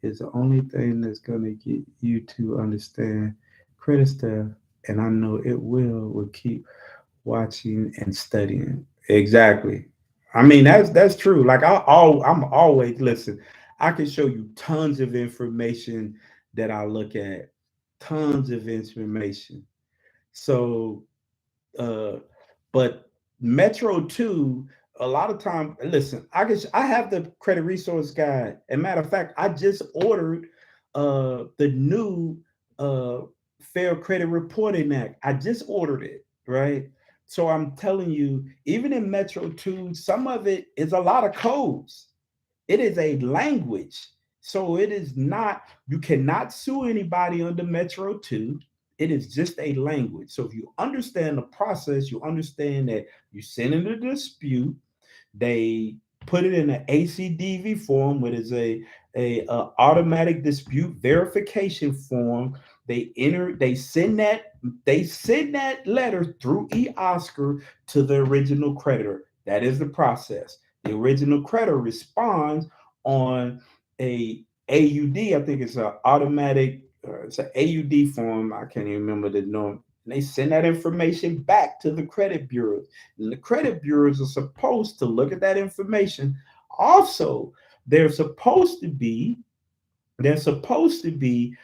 is the only thing that's going to get you to understand credit stuff. And I know it will keep watching and studying. Exactly. I mean, that's true. Like I'm always listen. I can show you tons of information that I look at, tons of information. So uh, but Metro 2, a lot of time, listen, I have the credit resource guide. And matter of fact, I just ordered the new uh Fair Credit Reporting Act. I just ordered it, right? So I'm telling you, even in Metro 2, some of it is a lot of codes. It is a language. So it is not, you cannot sue anybody under Metro 2. It is just a language. So if you understand the process, you understand that you send in a dispute, they put it in an ACDV form, which is a automatic dispute verification form. They send that letter through eOscar to the original creditor. That is the process. The original creditor responds on a AUD. I think it's an automatic. It's an AUD form. I can't even remember the name. And they send that information back to the credit bureaus. And the credit bureaus are supposed to look at that information. Also, they're supposed to be, they're supposed to be,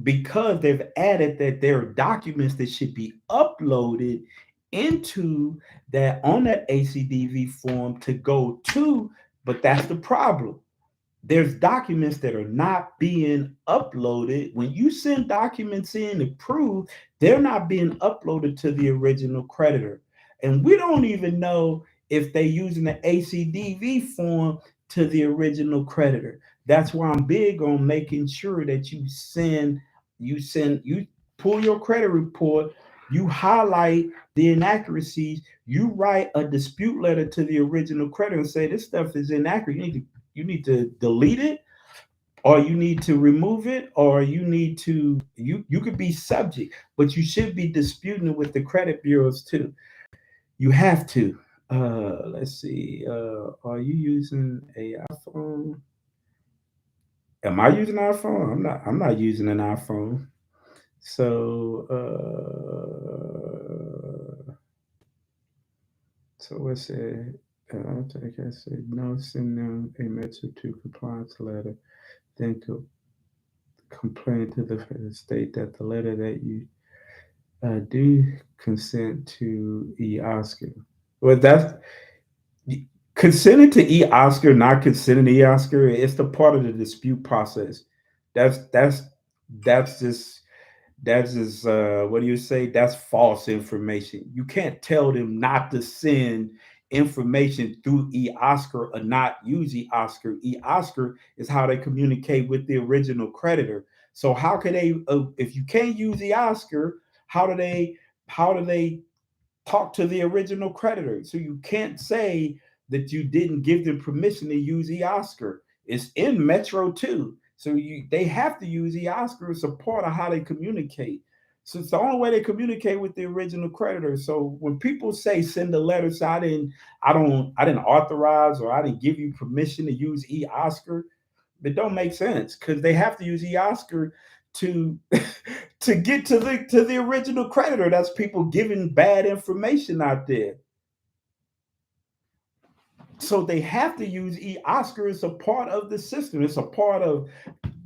because they've added that there are documents that should be uploaded into that on that ACDV form to go to, but that's the problem. There's documents that are not being uploaded. When you send documents in to prove, they're not being uploaded to the original creditor. And we don't even know if they're using the ACDV form to the original creditor. That's why I'm big on making sure that you pull your credit report, you highlight the inaccuracies, you write a dispute letter to the original creditor and say this stuff is inaccurate. You need to delete it, or you need to remove it, or you could be subject, but you should be disputing it with the credit bureaus too. You have to. Let's see. Are you using a iPhone? Am I using an iPhone? I'm not using an iPhone. So so what's it? I think I said no. Send them a message to compliance letter. Then complain to the state that the letter that you do consent to e-Oscar. Well, that's consenting to e-Oscar, not consenting to e-Oscar. It's the part of the dispute process. That's that's that's just what do you say? That's false information. You can't tell them not to send information through eOscar or not use eOscar. eOscar is how they communicate with the original creditor. So how can they, if you can't use eOscar, how do they how do they talk to the original creditor? So you can't say that you didn't give them permission to use eOscar. It's in Metro 2. So they have to use eOscar as a part of how they communicate. So it's the only way they communicate with the original creditor. So when people say send a letter, so I didn't authorize or I didn't give you permission to use eOscar, it don't make sense because they have to use eOscar to to get to the original creditor. That's people giving bad information out there. So they have to use eOscar as a part of the system. It's a part of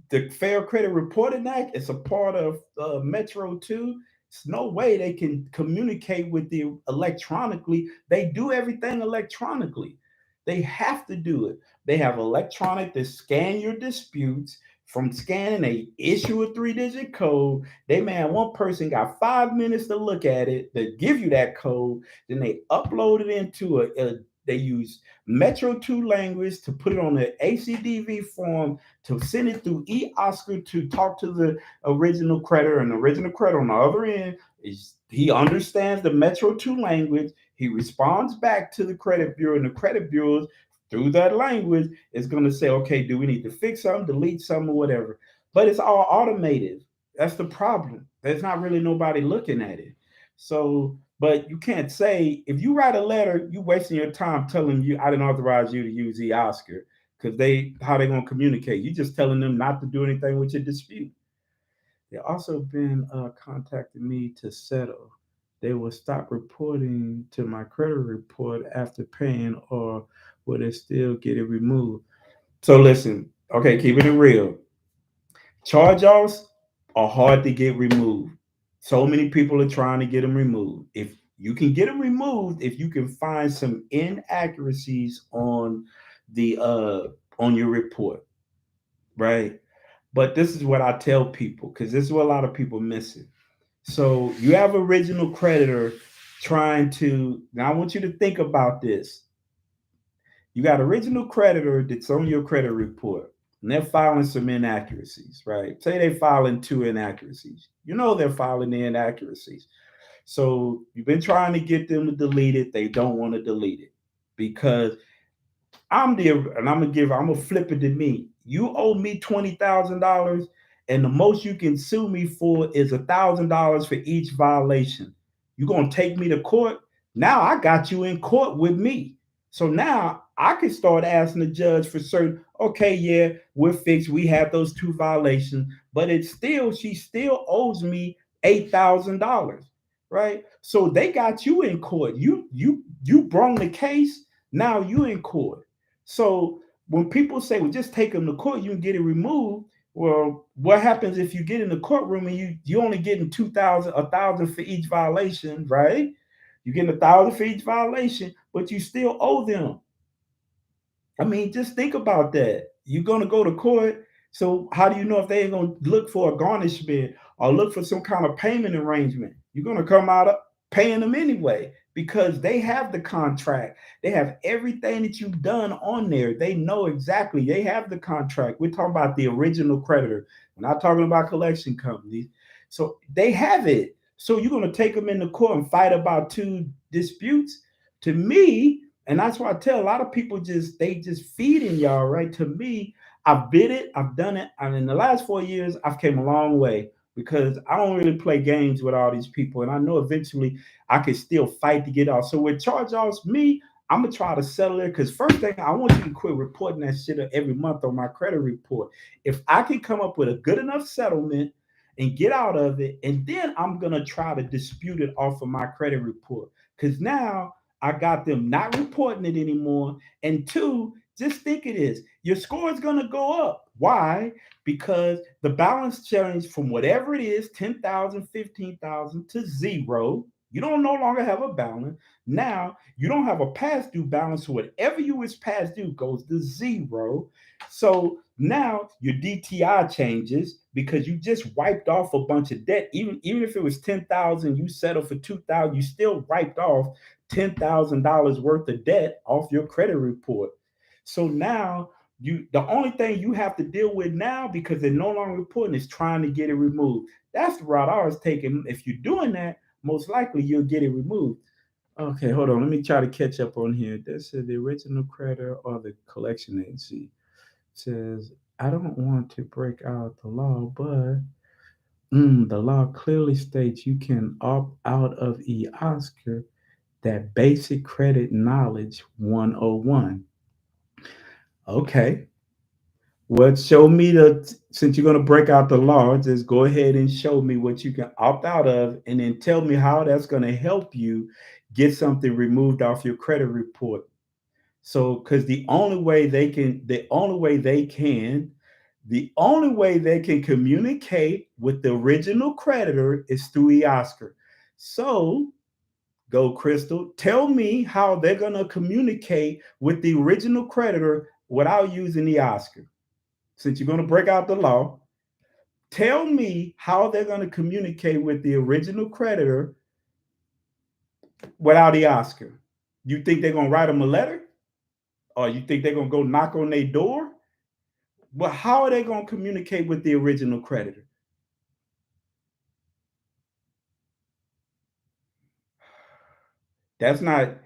the Fair Credit Reporting Act. It's a part of Metro 2. There's no way they can communicate with the electronically. They do everything electronically. They have to do it. They have electronic to scan your disputes. From scanning, they issue a 3-digit code. They man, one person got 5 minutes to look at it, to give you that code. Then they upload it into a They use Metro 2 language to put it on the ACDV form to send it through eOscar to talk to the original creditor. And the original creditor on the other end is he understands the Metro 2 language. He responds back to the credit bureau, and the credit bureaus through that language is going to say, okay, do we need to fix something, delete something, or whatever. But it's all automated. That's the problem. There's not really nobody looking at it. So, but you can't say if you write a letter, you wasting your time telling you I didn't authorize you to use the Oscar because they how they gonna communicate. You just telling them not to do anything with your dispute. They also been contacting me to settle. They will stop reporting to my credit report after paying, or will they still get it removed? So listen, okay, keeping it real. Charge offs are hard to get removed. So many people are trying to get them removed. If you can get them removed, if you can find some inaccuracies the on your report, right? But this is what I tell people because this is what a lot of people miss it. So you have original creditor trying to. Now I want you to think about this. You got original creditor that's on your credit report, and they're filing some inaccuracies, right? Say they filing two inaccuracies. You know they're filing the inaccuracies. So you've been trying to get them to delete it. They don't want to delete it because I'm gonna flip it to me. You owe me $20,000, and the most you can sue me for is $1,000 for each violation. You're gonna take me to court. Now I got you in court with me. So now I can start asking the judge for certain, okay, yeah, we're fixed. We have those two violations, but she still owes me $8,000. Right? So they got you in court. You brought the case. Now you in court. So when people say, well, just take them to court, you can get it removed. Well, what happens if you get in the courtroom and you only getting 2,000, 1,000 for each violation, right? You're getting 1,000 for each violation, but you still owe them. I mean, just think about that. You're gonna go to court. So how do you know if they ain't gonna look for a garnishment or look for some kind of payment arrangement? You're gonna come out of paying them anyway because they have the contract. They have everything that you've done on there. They know exactly. They have the contract. We're talking about the original creditor. We're not talking about collection companies. So they have it. So you're gonna take them in the court and fight about two disputes. To me, and that's why I tell a lot of people they just feeding y'all, right? To me, I've bid it, I've done it. And in the last 4 years, I've came a long way because I don't really play games with all these people. And I know eventually I can still fight to get off. So with charge offs, me, I'm gonna try to settle it because first thing I want you to quit reporting that shit every month on my credit report. If I can come up with a good enough settlement and get out of it, and then I'm gonna try to dispute it off of my credit report. Because now I got them not reporting it anymore. And two, just think of this your score is going to go up. Why? Because the balance changed from whatever it is 10,000, 15,000 to zero. You don't no longer have a balance. Now you don't have a past due balance. So whatever you was past due goes to zero. So now your DTI changes because you just wiped off a bunch of debt. Even if it was 10,000, you settled for 2,000, you still wiped off $10,000 worth of debt off your credit report. So now the only thing you have to deal with now because they're no longer reporting is trying to get it removed. That's the route I was taking. If you're doing that, most likely you'll get it removed. Okay, hold on. Let me try to catch up on here. This is the original creditor or the collection agency. It says I don't want to break out the law, but the law clearly states you can opt out of Oscar that basic credit knowledge 101. Okay. Well, show me since you're going to break out the law, just go ahead and show me what you can opt out of and then tell me how that's going to help you get something removed off your credit report. So, because the only way they can communicate with the original creditor is through eOscar. So, Go Crystal. Tell me how they're going to communicate with the original creditor without using the Oscar. Since you're going to break out the law, tell me how they're going to communicate with the original creditor without the Oscar. You think they're gonna write them a letter, or you think they're gonna go knock on their door? Well, how are they gonna communicate with the original creditor? That's not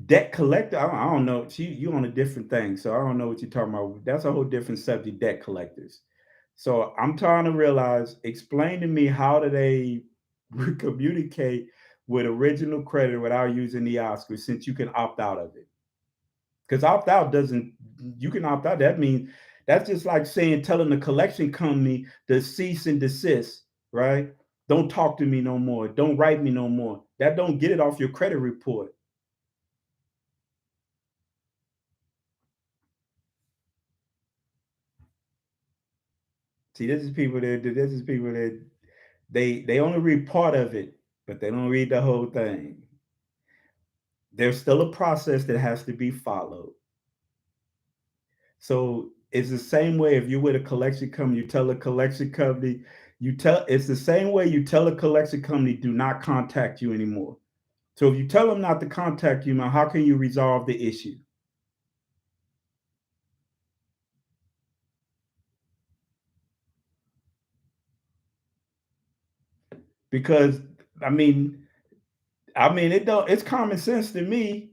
debt collector. I don't know. You on a different thing, so I don't know what you're talking about. That's a whole different subject. Debt collectors. So I'm trying to realize. Explain to me, how do they communicate with original creditor without using the Oscar, since you can opt out of it? Because opt out doesn't. You can opt out. That means that's just like saying, telling the collection company to cease and desist. Right? Don't talk to me no more. Don't write me no more. That don't get it off your credit report. See, this is people that they only read part of it, but they don't read the whole thing. There's still a process that has to be followed. So it's the same way. If you're with a collection company, you tell a collection company, it's the same way you tell a collection company, do not contact you anymore. So if you tell them not to contact you, now how can you resolve the issue? Because I mean, it don't. It's common sense to me.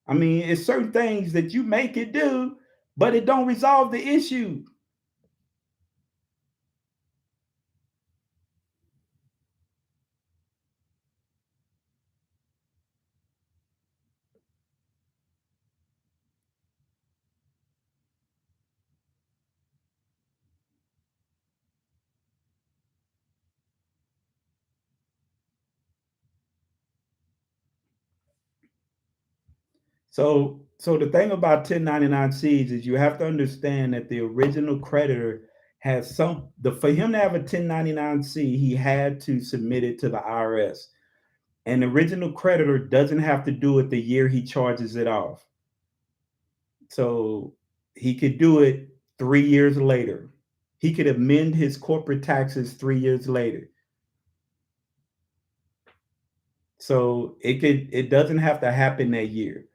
I mean, it's certain things that you make it do, but it don't resolve the issue. So the thing about 1099-Cs is you have to understand that the original creditor has for him to have a 1099-C, he had to submit it to the IRS. And the original creditor doesn't have to do it the year he charges it off. So he could do it 3 years later. He could amend his corporate taxes 3 years later. So it doesn't have to happen that year.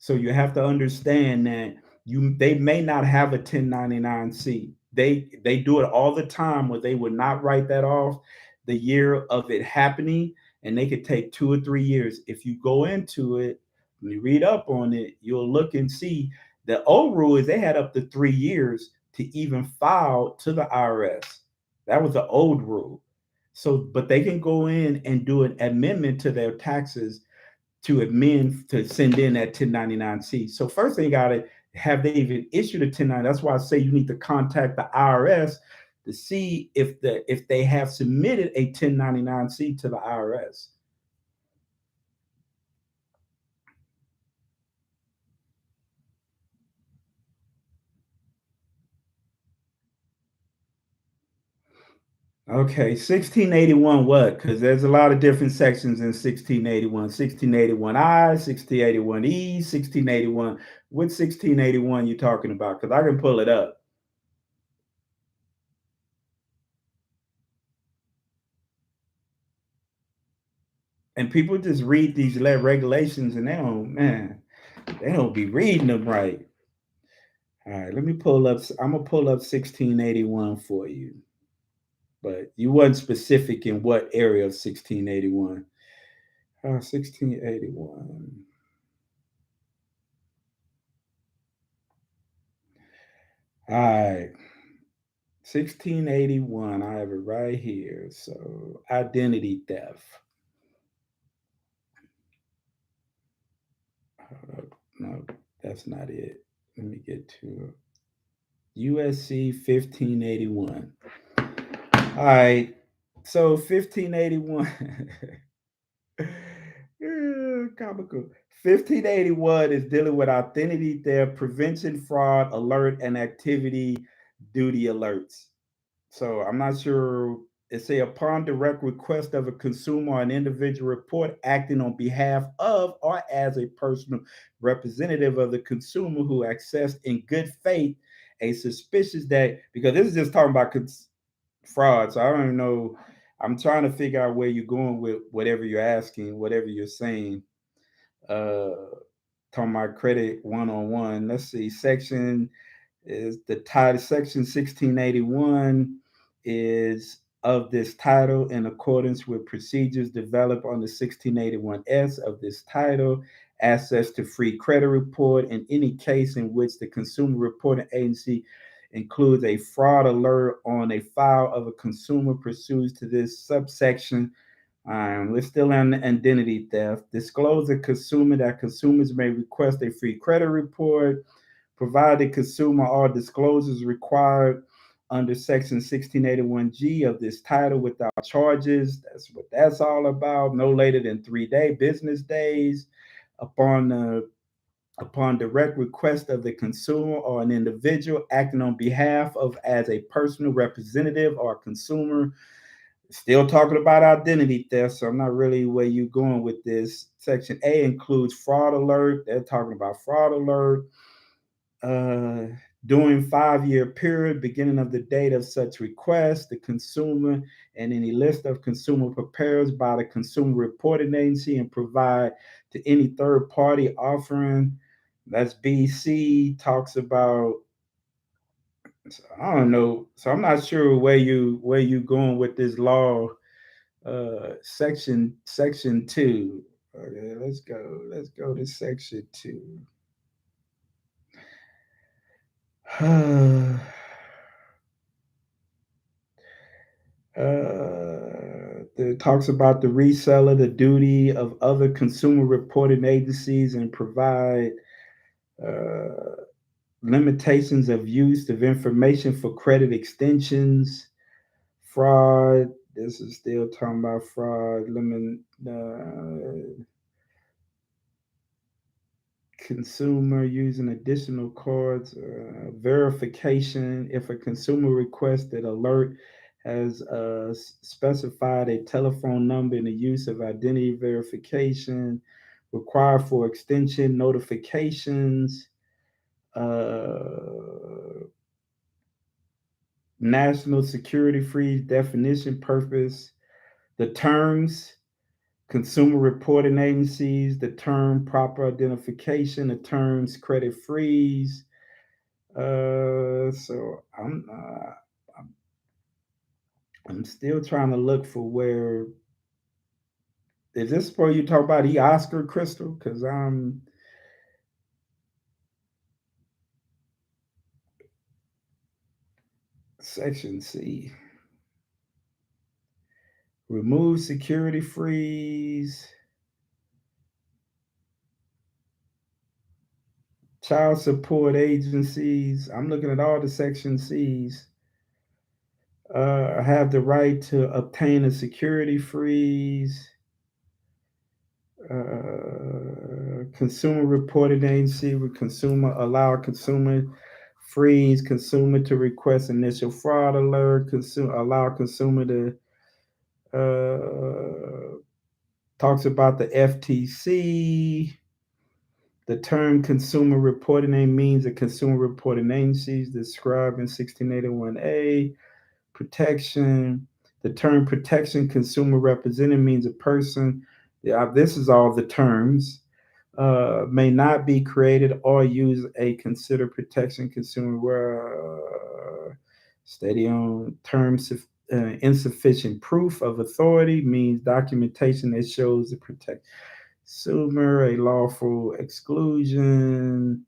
So you have to understand that they may not have a 1099-C. They do it all the time where they would not write that off the year of it happening, and they could take 2 or 3 years. If you go into it, when you read up on it, you'll look and see the old rule is they had up to 3 years to even file to the IRS. That was the old rule. So, but they can go in and do an amendment to their taxes to amend to send in that 1099-C. So first they got to have they even issued a 1099. That's why I say you need to contact the IRS to see if they have submitted a 1099-C to the IRS. Okay, 1681 what? Because there's a lot of different sections in 1681. 1681I, 1681E, 1681. What 1681 you talking about? Because I can pull it up. And people just read these regulations and they don't be reading them right. All right, let me pull up. I'm gonna pull up 1681 for you, but you wasn't specific in what area of 1681. 1681. All right, 1681. I have it right here. So identity theft. No, that's not it. Let me get to USC 1581. All right, so 1581. Yeah, comical. 1581 is dealing with identity theft, prevention, fraud, alert, and activity duty alerts. So I'm not sure. It say upon direct request of a consumer or an individual report acting on behalf of or as a personal representative of the consumer who accessed in good faith a suspicious that, because this is just talking about fraud. So I don't even know. I'm trying to figure out where you're going with whatever you're asking, whatever you're saying. Uh, talking about credit 101. Let's see. Section is the title. Section 1681 is of this title in accordance with procedures developed on the 1681S of this title. Access to free credit report in any case in which the consumer reporting agency includes a fraud alert on a file of a consumer pursues to this subsection. We're still on identity theft. Disclose a consumer that consumers may request a free credit report, provide the consumer all disclosures required under Section 1681G of this title without charges. That's what that's all about. No later than 3 business days upon upon direct request of the consumer or an individual acting on behalf of as a personal representative or consumer. Still talking about identity theft, so I'm not really where you going with this. Section A includes fraud alert. They're talking about fraud alert. Uh, During 5 year period, beginning of the date of such request, the consumer and any list of consumer prepares by the consumer reporting agency and provide to any third party offering. That's BC talks about. So I don't know. So I'm not sure where you going with this law. Section two. Okay, let's go. Let's go to section two. It talks about the reseller, the duty of other consumer reporting agencies, and provide uh, limitations of use of information for credit extensions, fraud. This is still talking about fraud. Consumer using additional cards, verification. If a consumer requested alert has specified a telephone number in the use of identity verification, required for extension notifications, uh, national security freeze definition purpose, the terms consumer reporting agencies, the term proper identification, the terms credit freeze. So I'm still trying to look for where is this where you talk about the Oscar Crystal? Because I'm section C. Remove security freeze, child support agencies. I'm looking at all the section C's. Have the right to obtain a security freeze. Consumer reporting agency with consumer allow consumer freeze consumer to request initial fraud alert. Consumer allow consumer to talks about the FTC. The term consumer reporting agency means a consumer reporting agencies described in 1681A. Protection. The term protection consumer representative means a person. Yeah, this is all the terms. May not be created or use a considered protection consumer where steady on terms of insufficient proof of authority means documentation that shows the protect consumer, a lawful exclusion.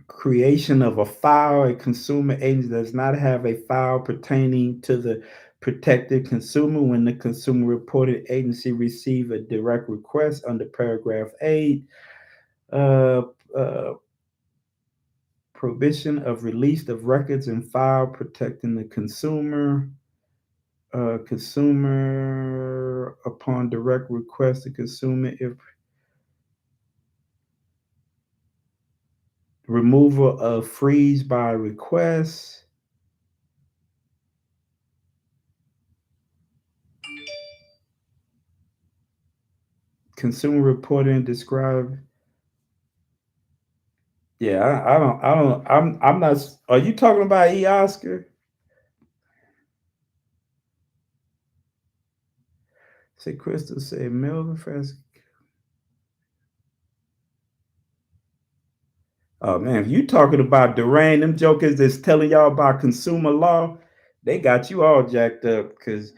Creation of a file. A consumer agent does not have a file pertaining to the protected consumer when the consumer reporting agency receive a direct request under paragraph 8. Uh, uh, Prohibition of release of records and file protecting the consumer. Consumer upon direct request, the consumer if removal of freeze by request. Consumer reporting describe. Yeah, I don't. I'm not. Are you talking about E Oscar? Say Crystal said Melvin Fresco. Oh man, if you talking about Duran, them jokers that's telling y'all about consumer law, they got you all jacked up because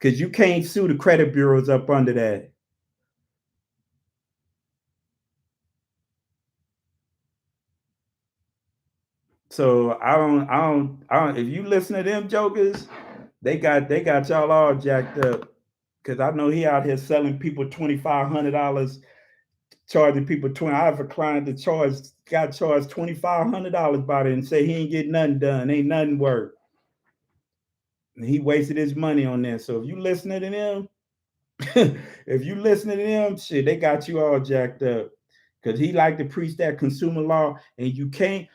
you can't sue the credit bureaus up under that. So I don't. If you listen to them jokers, they got y'all all jacked up. Cause I know he out here selling people $2,500, charging people 20. I have a client that got charged $2,500 about it and say he ain't getting nothing done, ain't nothing work. And he wasted his money on that. So if you listening to them, if you listening to them, shit, they got you all jacked up. Cause he like to preach that consumer law, and you can't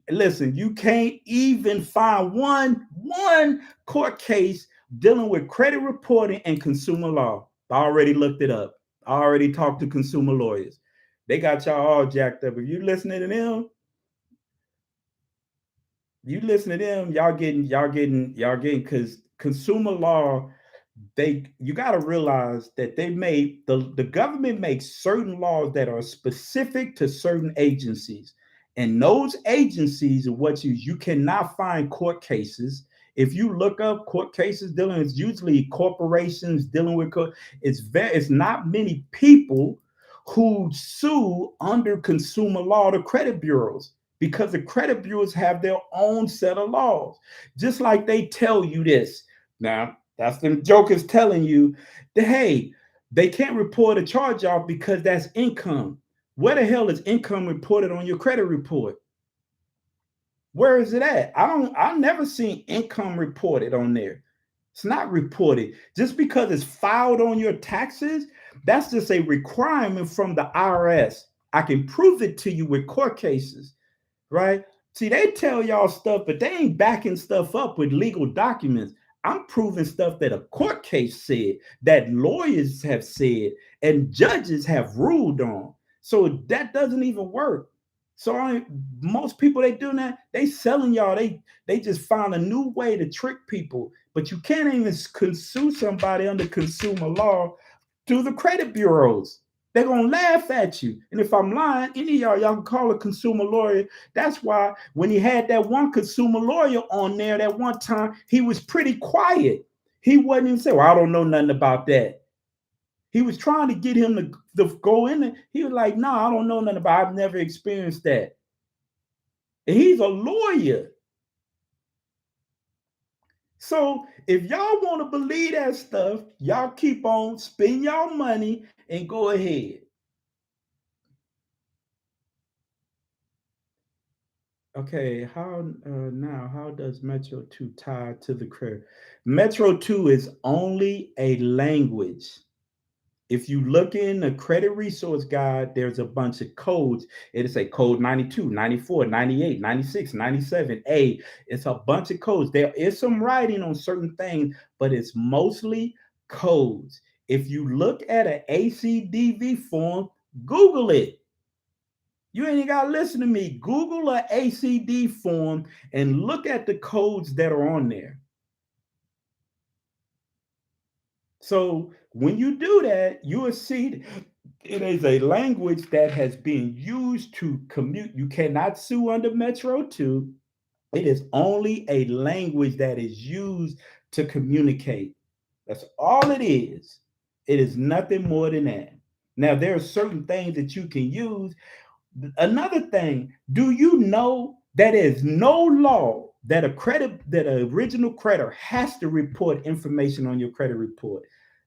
listen. You can't even find one court case dealing with credit reporting and consumer law. I already looked it up. I already talked to consumer lawyers. They got y'all all jacked up. If you listening to them, you listen to them, y'all getting because consumer law, you got to realize that they made the government makes certain laws that are specific to certain agencies, and those agencies are what you cannot find court cases. If you look up court cases dealing, it's usually corporations dealing with it's not many people who sue under consumer law the credit bureaus, because the credit bureaus have their own set of laws, just like they tell you this now. That's them jokers telling you that, hey, they can't report a charge off because that's income. Where the hell is income reported on your credit report? Where is it at? I've never seen income reported on there. It's not reported. Just because it's filed on your taxes, that's just a requirement from the IRS. I can prove it to you with court cases, right? See, they tell y'all stuff, but they ain't backing stuff up with legal documents. I'm proving stuff that a court case said, that lawyers have said, and judges have ruled on. So that doesn't even work. So most people they doing that, they selling y'all. They just found a new way to trick people. But you can't even sue somebody under consumer law through the credit bureaus. They're gonna laugh at you. And if I'm lying, any of y'all can call a consumer lawyer. That's why when he had that one consumer lawyer on there that one time, he was pretty quiet. He wasn't even saying, well, I don't know nothing about that. He was trying to get him to go in there. He was like, no, I don't know nothing about it. I've never experienced that. And he's a lawyer. So if y'all want to believe that stuff, y'all keep on spending y'all money and go ahead. Okay, how does Metro 2 tie to the credit? Metro 2 is only a language. If you look in the credit resource guide, there's a bunch of codes. It'll say code 92, 94, 98, 96, 97A. It's a bunch of codes. There is some writing on certain things, but it's mostly codes. If you look at an ACDV form, Google it. You ain't got to listen to me. Google a ACD form and look at the codes that are on there. So when you do that, you will see it is a language that has been used to commute. You cannot sue under Metro 2. It is only a language that is used to communicate. That's all it is. It is nothing more than that. Now, there are certain things that you can use. Another thing, do you know that is no law that an original creditor has to report information on your credit report?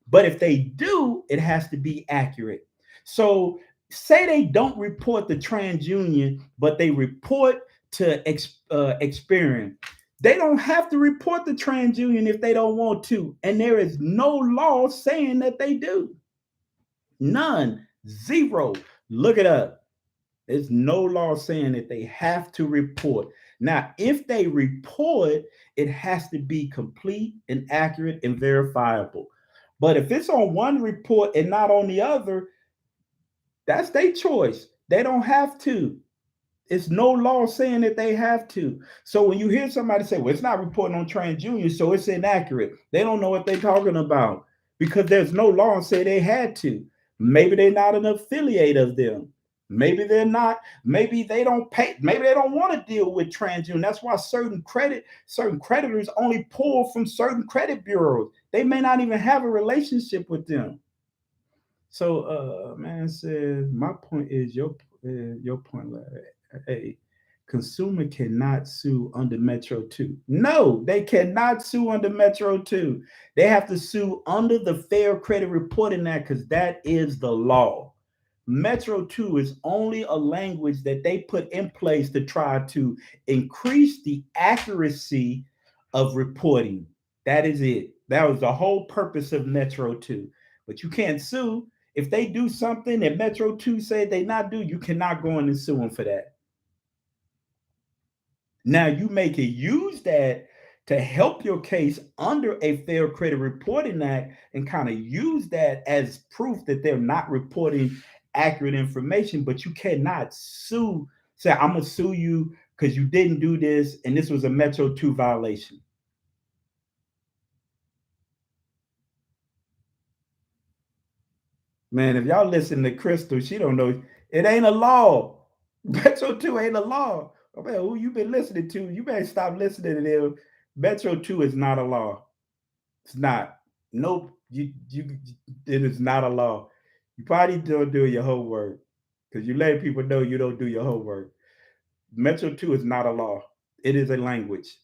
But if they do, it has to be accurate. So say they don't report the TransUnion, but they report to Experian. They don't have to report the TransUnion if they don't want to, and there is no law saying that they do. None, zero. Look it up. There's no law saying that they have to report. Now, if they report, it has to be complete and accurate and verifiable. But if it's on one report and not on the other, that's their choice. They don't have to. It's no law saying that they have to. So when you hear somebody say, well, it's not reporting on TransUnion, so it's inaccurate, they don't know what they're talking about. because there's no law and say they had to. Maybe they're not an affiliate of them. Maybe they're not. Maybe they don't pay. Maybe they don't want to deal with TransUnion. That's why certain creditors only pull from certain credit bureaus. They may not even have a relationship with them. So, man says my point is your point. A consumer cannot sue under Metro 2. No, they cannot sue under Metro 2. They have to sue under the Fair Credit Reporting Act because that is the law. Metro 2 is only a language that they put in place to try to increase the accuracy of reporting. That is it. That was the whole purpose of Metro 2. But you can't sue. If they do something that Metro 2 said they not do, you cannot go in and sue them for that. Now you may can use that to help your case under a Fair Credit Reporting Act and kind of use that as proof that they're not reporting accurate information, but you cannot sue. Say, I'm gonna sue you because you didn't do this and this was a Metro 2 violation. Man, if y'all listen to Crystal, she don't know it ain't a law. Metro 2 ain't a law. Oh, man, who you been listening to? You better stop listening to them. Metro 2 is not a law. It's not. Nope. You it is not a law. You probably don't do your homework because you let people know you don't do your homework. Metro 2 is not a law. It is a language.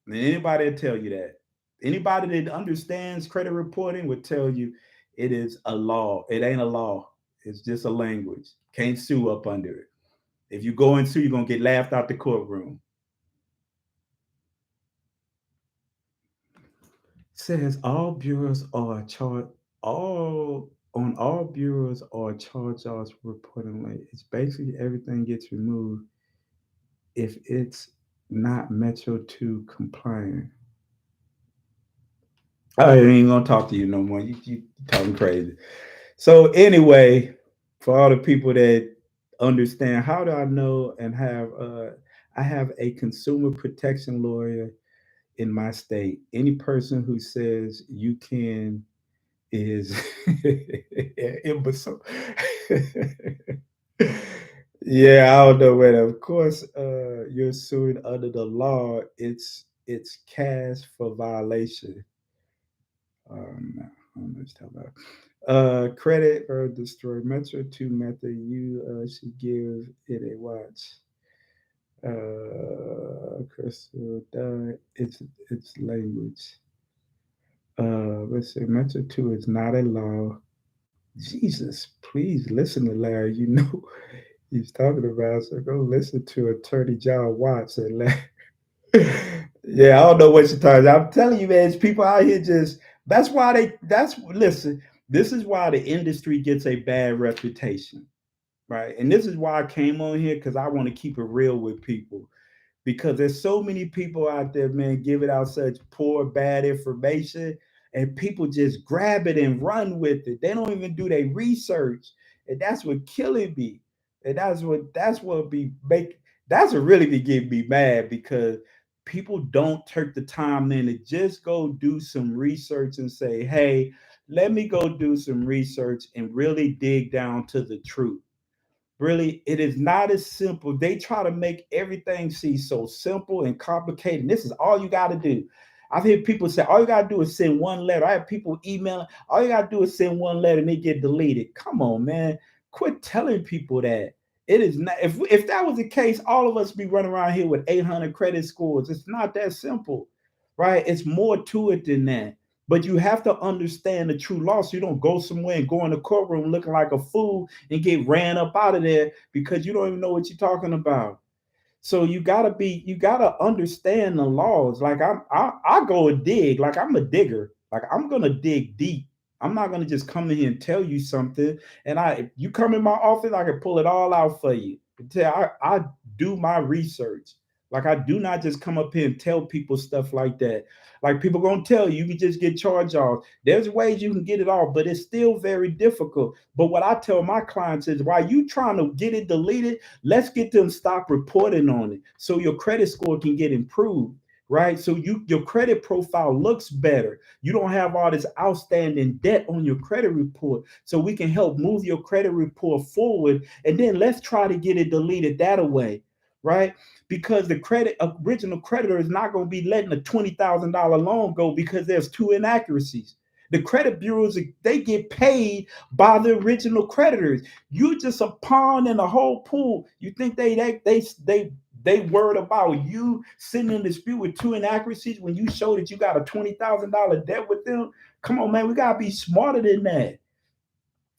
And anybody will tell you that. Anybody that understands credit reporting would tell you it is a law. It ain't a law. It's just a language. Can't sue up under it. If you go and sue, you're gonna get laughed out the courtroom. Says all bureaus are charged all bureaus are charged off reporting late. It's basically everything gets removed if it's not Metro 2 compliant. I ain't gonna talk to you no more. You talking crazy. So anyway, for all the people that understand, how do I know and have I have a consumer protection lawyer in my state. Any person who says you can is imbecile. Yeah, I don't know whether. Of course, you're suing under the law. It's cash for violation. No, I don't know what you're talking about. Credit or destroy Metro 2 method. You should give it a watch. Crystal, it's language. Let's see. Metro 2 is not a law. Jesus, please listen to Larry. You know he's talking about. So go listen to Attorney John Watts and Larry. Yeah, I don't know what you're talking about. I'm telling you, man, it's people out here just that's why that's listen, this is why the industry gets a bad reputation, right? And this is why I came on here because I want to keep it real with people because there's so many people out there, man, giving out such poor, bad information, and people just grab it and run with it. They don't even do their research, and that's what killing me. And that's what be make that's what really be getting me mad because people don't take the time then to just go do some research and say, hey, let me go do some research and really dig down to the truth. Really, it is not as simple. They try to make everything seem so simple and complicated. And this is all you got to do. I've heard people say, all you got to do is send one letter. I have people emailing, all you got to do is send one letter and they get deleted. Come on, man. Quit telling people that. It is not, if that was the case, all of us be running around here with 800 credit scores. It's not that simple, right? It's more to it than that. But you have to understand the true law so you don't go somewhere and go in the courtroom looking like a fool and get ran up out of there because you don't even know what you're talking about. So you gotta understand the laws. Like I go and dig, like I'm a digger. Like I'm gonna dig deep. I'm not gonna just come in here and tell you something. And if you come in my office, I can pull it all out for you. I do my research. Like I do not just come up here and tell people stuff like that. Like people gonna tell you, you can just get charged off. There's ways you can get it off, but it's still very difficult. But what I tell my clients is while you trying to get it deleted, let's get them stop reporting on it so your credit score can get improved. right? So your credit profile looks better. You don't have all this outstanding debt on your credit report. So we can help move your credit report forward, and then let's try to get it deleted that away, right? Because the credit original creditor is not going to be letting a $20,000 loan go because there's two inaccuracies. The credit bureaus, they get paid by the original creditors. You just a pawn in the whole pool. You think they worried about you sitting in dispute with two inaccuracies when you show that you got a $20,000 debt with them? Come on, man, we gotta be smarter than that.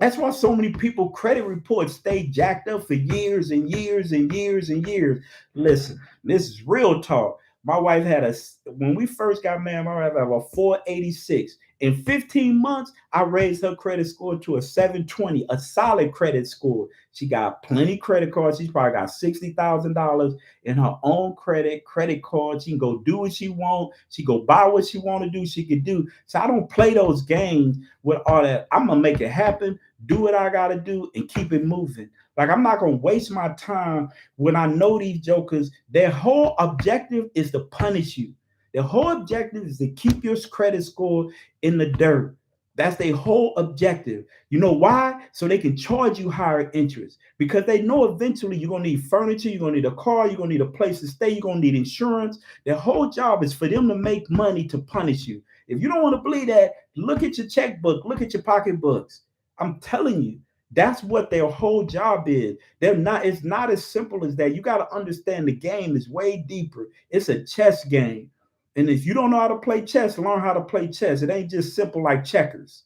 That's why so many people credit reports stay jacked up for years and years and years and years. Listen, this is real talk. My wife had when we first got married, my wife had a 486. In 15 months, I raised her credit score to a 720, a solid credit score. She got plenty credit cards. She's probably got $60,000 in her own credit card. She can go do what she want. She go buy what she want to do. She can do. So I don't play those games with all that. I'm gonna make it happen, do what I gotta do, and keep it moving. Like, I'm not gonna waste my time when I know these jokers, their whole objective is to punish you. Their whole objective is to keep your credit score in the dirt. That's their whole objective. You know why? So they can charge you higher interest, because they know eventually you're gonna need furniture, you're gonna need a car, you're gonna need a place to stay, you're gonna need insurance. Their whole job is for them to make money to punish you. If you don't want to believe that, look at your checkbook, look at your pocketbooks. I'm telling you, that's what their whole job is. They're not, it's not as simple as that. You got to understand the game is way deeper. It's a chess game. And if you don't know how to play chess, learn how to play chess. It ain't just simple like checkers,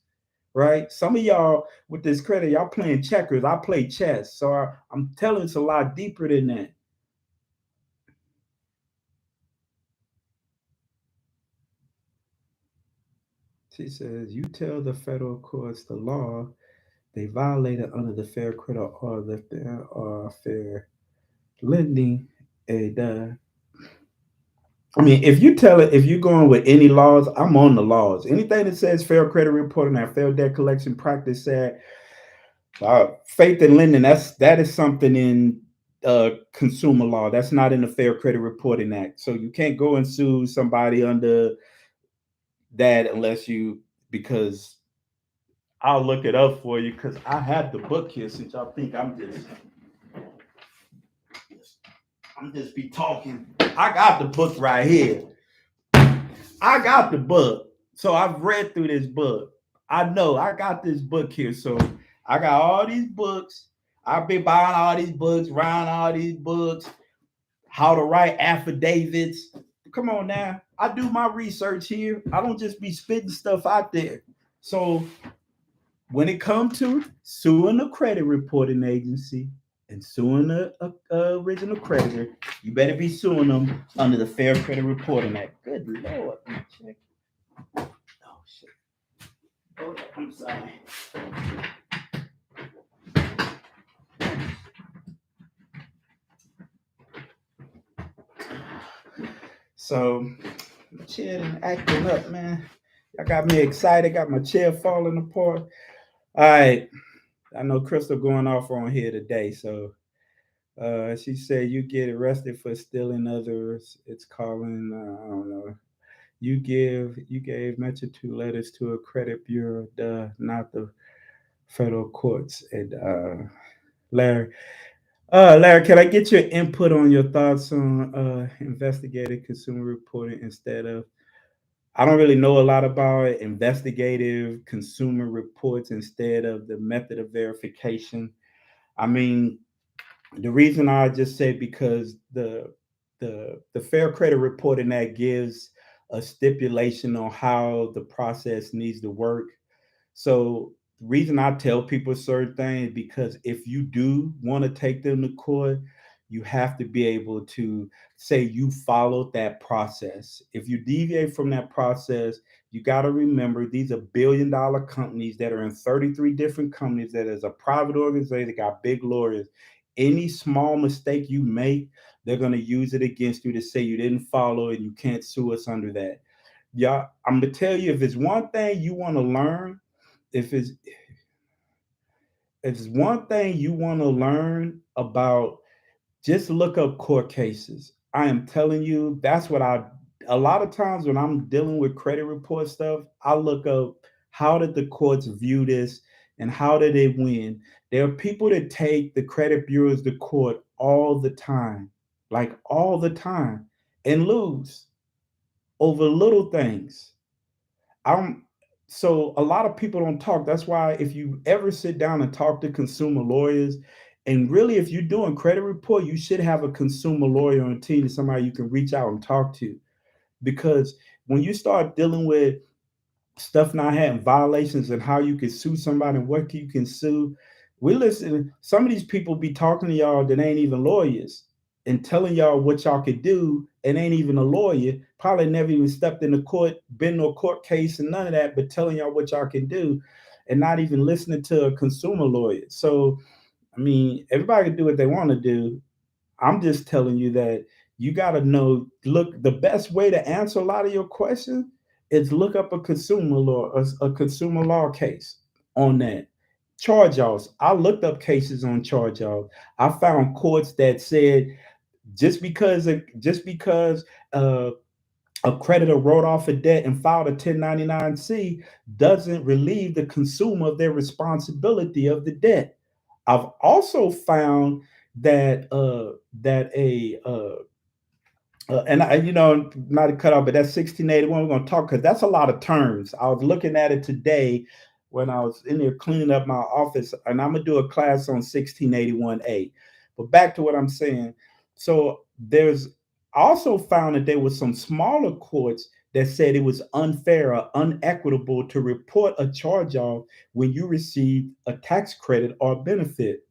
right? Some of y'all with this credit, y'all playing checkers. I play chess. So I'm telling you, it's a lot deeper than that. She says, you tell the federal courts the law they violated under the Fair Credit or the Fair Lending. And I mean, if you tell it, if you're going with any laws, I'm on the laws. Anything that says fair credit reporting and fair debt collection practice act, faith and lending, that is something in consumer law. That's not in the Fair Credit Reporting Act. So you can't go and sue somebody under that unless you, because I'll look it up for you because I have the book here since y'all think I'm just be talking. I got the book right here. I got the book. So I've read through this book. I know I got this book here. So I got all these books. I've been buying all these books, writing all these books, how to write affidavits. Come on now. I do my research here. I don't just be spitting stuff out there. So when it comes to suing a credit reporting agency and suing the original creditor, you better be suing them under the Fair Credit Reporting Act. Good Lord. Check. Oh, shit. Oh, I'm sorry. So, my chair acting up, man. Y'all got me excited. Got my chair falling apart. All right. I know Crystal going off on here today. So, she said you get arrested for stealing others. It's calling, I don't know. You gave mention to letters to a credit bureau, not the federal courts. And Larry, Larry, can I get your input on your thoughts on investigative consumer reporting instead of? I don't really know a lot about it, investigative consumer reports instead of the method of verification. I mean, the reason I just say because the Fair Credit Reporting Act gives a stipulation on how the process needs to work. So the reason I tell people certain things, because if you do want to take them to court, you have to be able to say you followed that process. If you deviate from that process, you got to remember these are $1 billion companies that are in 33 different companies that is a private organization that got big lawyers. Any small mistake you make, they're going to use it against you to say you didn't follow and you can't sue us under that. Yeah, I'm gonna tell you, if it's one thing you want to learn, if it's if it's one thing you want to learn about, just look up court cases. I am telling you, that's what a lot of times when I'm dealing with credit report stuff, I look up how did the courts view this and how did they win. There are people that take the credit bureaus to court all the time, like all the time, and lose over little things. I'm so a lot of people don't talk. That's why if you ever sit down and talk to consumer lawyers, and really if you're doing credit report, you should have a consumer lawyer on a team, somebody you can reach out and talk to. Because when you start dealing with stuff not having violations and how you can sue somebody and what you can sue. We listen, some of these people be talking to y'all that ain't even lawyers and telling y'all what y'all could do and ain't even a lawyer, probably never even stepped in the court, been to a court case and none of that, but telling y'all what y'all can do and not even listening to a consumer lawyer. So, I mean, everybody can do what they want to do. I'm just telling you that you got to know. Look, the best way to answer a lot of your questions is look up a consumer law case on that. Charge offs. I looked up cases on charge offs. I found courts that said just because a creditor wrote off a debt and filed a 1099-C doesn't relieve the consumer of their responsibility of the debt. I've also found that and not to cut off, but that's 1681. We're going to talk because that's a lot of terms. I was looking at it today when I was in there cleaning up my office, and I'm gonna do a class on 1681A. But back to what I'm saying. So there's I also found that there was some smaller courts that said it was unfair or unequitable to report a charge off when you receive a tax credit or benefit.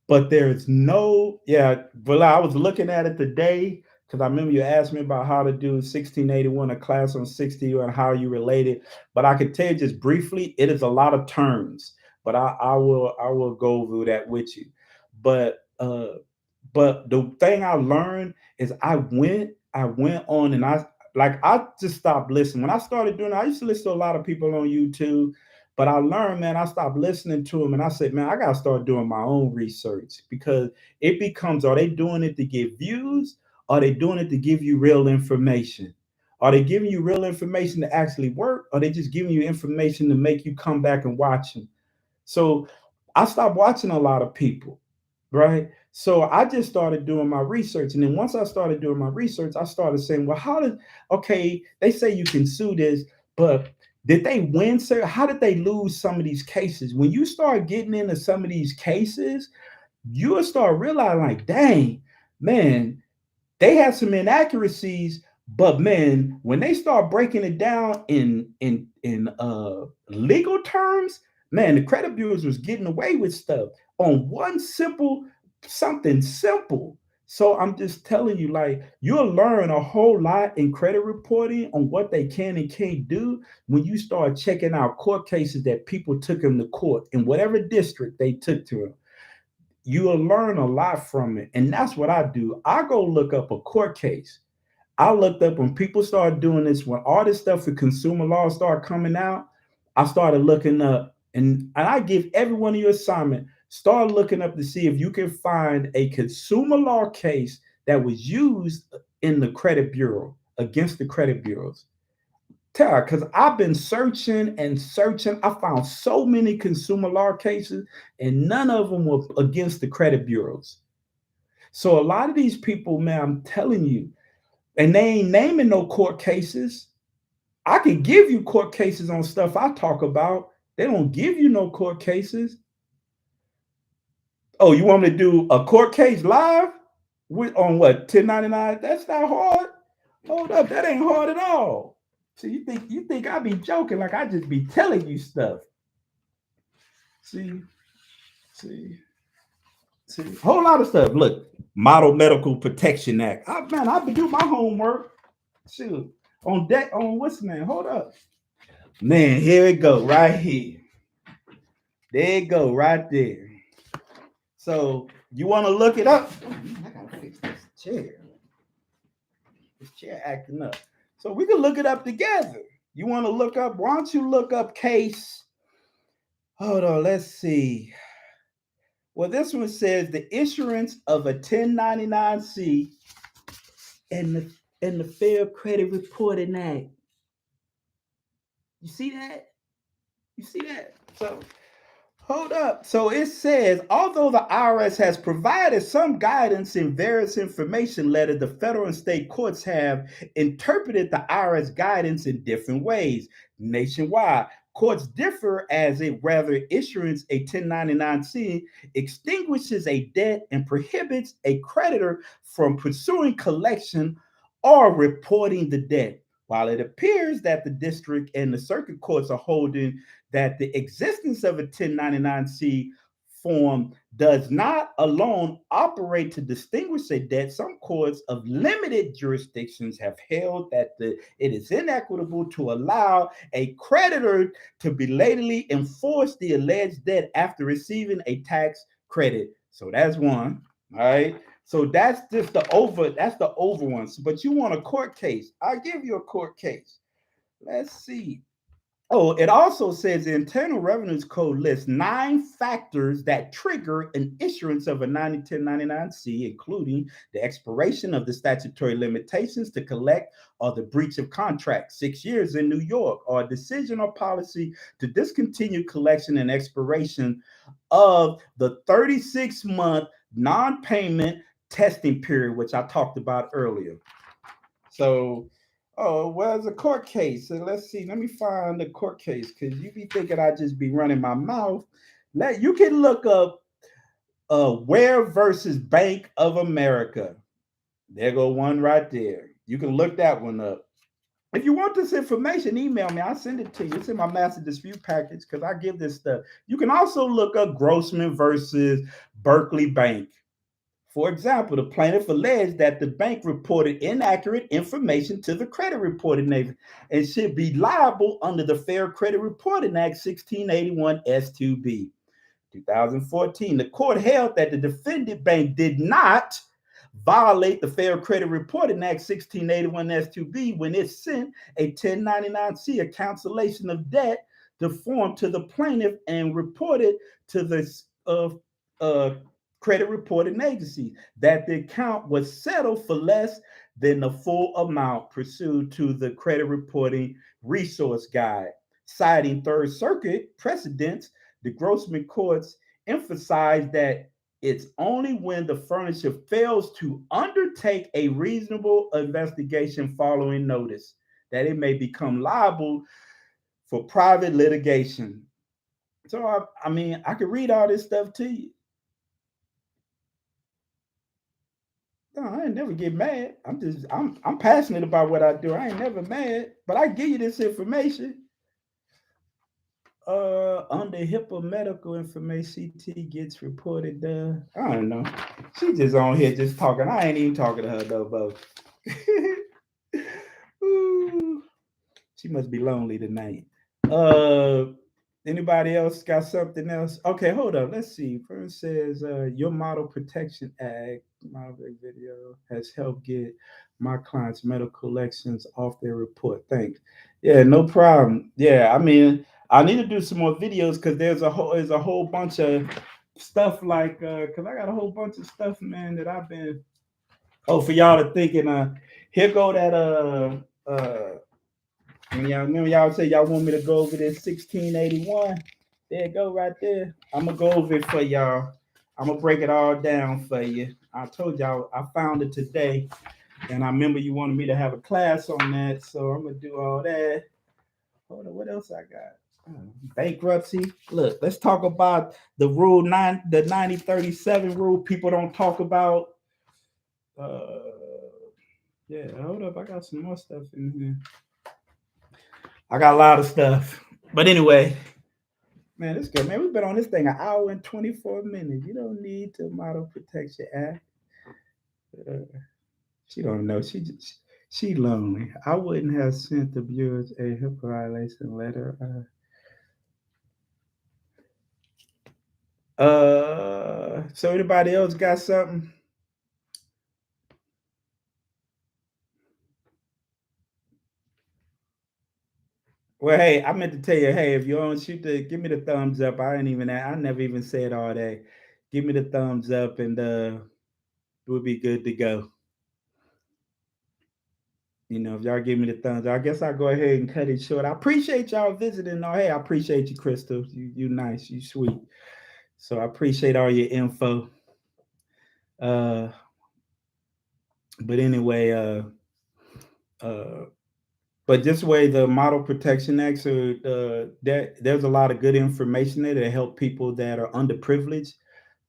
But there's no, yeah, but I was looking at it today because I remember you asked me about how to do 1681, a class on 60 and how you relate it. But I could tell you just briefly, it is a lot of terms, but I will go over that with you. But but the thing I learned is I went on and I just stopped listening. When I started doing it, I used to listen to a lot of people on YouTube, but I learned, man, I stopped listening to them and I said, man, I gotta start doing my own research because it becomes, are they doing it to get views? Are they doing it to give you real information? Are they giving you real information to actually work? Or are they just giving you information to make you come back and watch them? So I stopped watching a lot of people, right? So I just started doing my research. And then once I started doing my research, I started saying, well, okay, they say you can sue this, but did they win, sir? How did they lose some of these cases? When you start getting into some of these cases, you'll start realizing, like, dang, man, they have some inaccuracies, but man, when they start breaking it down in legal terms, man, the credit bureaus was getting away with stuff on one simple something simple. So I'm just telling you, like, you'll learn a whole lot in credit reporting on what they can and can't do when you start checking out court cases that people took them to court in whatever district they took to them. You will learn a lot from it. And that's what I do. I go look up a court case. I looked up when people started doing this, when all this stuff for consumer law started coming out, I started looking up and I give every one of you assignment, start looking up to see if you can find a consumer law case that was used in the credit bureau against the credit bureaus. Tara, because I've been searching and searching. I found so many consumer law cases, and none of them were against the credit bureaus. So a lot of these people, man, I'm telling you, and they ain't naming no court cases. I can give you court cases on stuff I talk about. They don't give you no court cases. Oh, you want me to do a court case live on what 1099? That's not hard. Hold up, that ain't hard at all. So you think I be joking like I just be telling you stuff. See, see, see, whole lot of stuff. Look, Model Medical Protection Act. Man, I've been doing my homework. Shoot, on deck on what's the name? Hold up, man. Here it go, right here. There it go, right there. So you want to look it up? I gotta fix this chair. This chair acting up. So we can look it up together. You want to look up? Why don't you look up case? Hold on, let's see. Well, this one says the issuance of a 1099-C and and the Fair Credit Reporting Act. You see that? You see that? So hold up. So it says, although the IRS has provided some guidance in various information letters, the federal and state courts have interpreted the IRS guidance in different ways nationwide. Courts differ as it whether issuance a 1099-C extinguishes a debt and prohibits a creditor from pursuing collection or reporting the debt. While it appears that the district and the circuit courts are holding that the existence of a 1099-C form does not alone operate to distinguish a debt, some courts of limited jurisdictions have held that it is inequitable to allow a creditor to belatedly enforce the alleged debt after receiving a tax credit. So that's one. All right. So that's just that's the over one. But you want a court case. I'll give you a court case. Let's see. Oh, it also says the Internal Revenues Code lists 9 factors that trigger an issuance of a 1099-C, including the expiration of the statutory limitations to collect or the breach of contract, 6 years in New York, or a decision or policy to discontinue collection and expiration of the 36-month non-payment testing period, which I talked about earlier. So, oh, well, it's a court case. So let's see. Let me find the court case because you be thinking I just be running my mouth. You can look up Ware versus Bank of America. There go one right there. You can look that one up. If you want this information, email me. I'll send it to you. It's in my master dispute package because I give this stuff. You can also look up Grossman versus Berkeley Bank. For example, the plaintiff alleged that the bank reported inaccurate information to the credit reporting agency and should be liable under the Fair Credit Reporting Act 1681 S2B. 2014, the court held that the defendant bank did not violate the Fair Credit Reporting Act 1681 S2B when it sent a 1099-C, a cancellation of debt, to form to the plaintiff and reported to the uh, credit reporting agency that the account was settled for less than the full amount pursued to the credit reporting resource guide. Citing Third Circuit precedents, the Grossman courts emphasized that it's only when the furnisher fails to undertake a reasonable investigation following notice that it may become liable for private litigation. So, I mean, I could read all this stuff to you. No, I ain't never get mad. I'm passionate about what I do. I ain't never mad, but I give you this information. Under HIPAA medical information, CT gets reported. I don't know. She just on here just talking. I ain't even talking to her though, bro. She must be lonely tonight. Uh, Anybody else got something else? Okay, hold up. Let's see. First says your Model Protection Act model video has helped get my clients' medical collections off their report. Thanks. Yeah, no problem. Yeah, I mean, I need to do some more videos because there's a whole bunch of stuff like because I got a whole bunch of stuff, man, that I've been. Oh, for y'all to thinking, here go that when y'all remember y'all say y'all want me to go over this 1681. There it go right there. I'm gonna go over it for y'all. I'm gonna break it all down for you. I told y'all I found it today, and I remember you wanted me to have a class on that, so I'm gonna do all that. Hold on, what else I got? Bankruptcy. Look, let's talk about the the 9037 rule. People don't talk about. Uh, yeah, hold up. I got some more stuff in here. I got a lot of stuff. But anyway, man, it's good. Man, we've been on this thing an hour and 24 minutes. You don't need to Model Protection Act. She don't know. She lonely. I wouldn't have sent the viewers a HIPAA violation letter. So anybody else got something? Well, hey, I meant to tell you, hey, if you don't shoot give me the thumbs up. I never even said all that. Give me the thumbs up and we'll be good to go. If y'all give me the thumbs, I guess I'll go ahead and cut it short. I appreciate y'all visiting. Oh, hey, I appreciate you, Crystal. You nice, you sweet. So I appreciate all your info. Uh, but anyway, uh, but this way, the Model Protection Act, so there's a lot of good information there to help people that are underprivileged.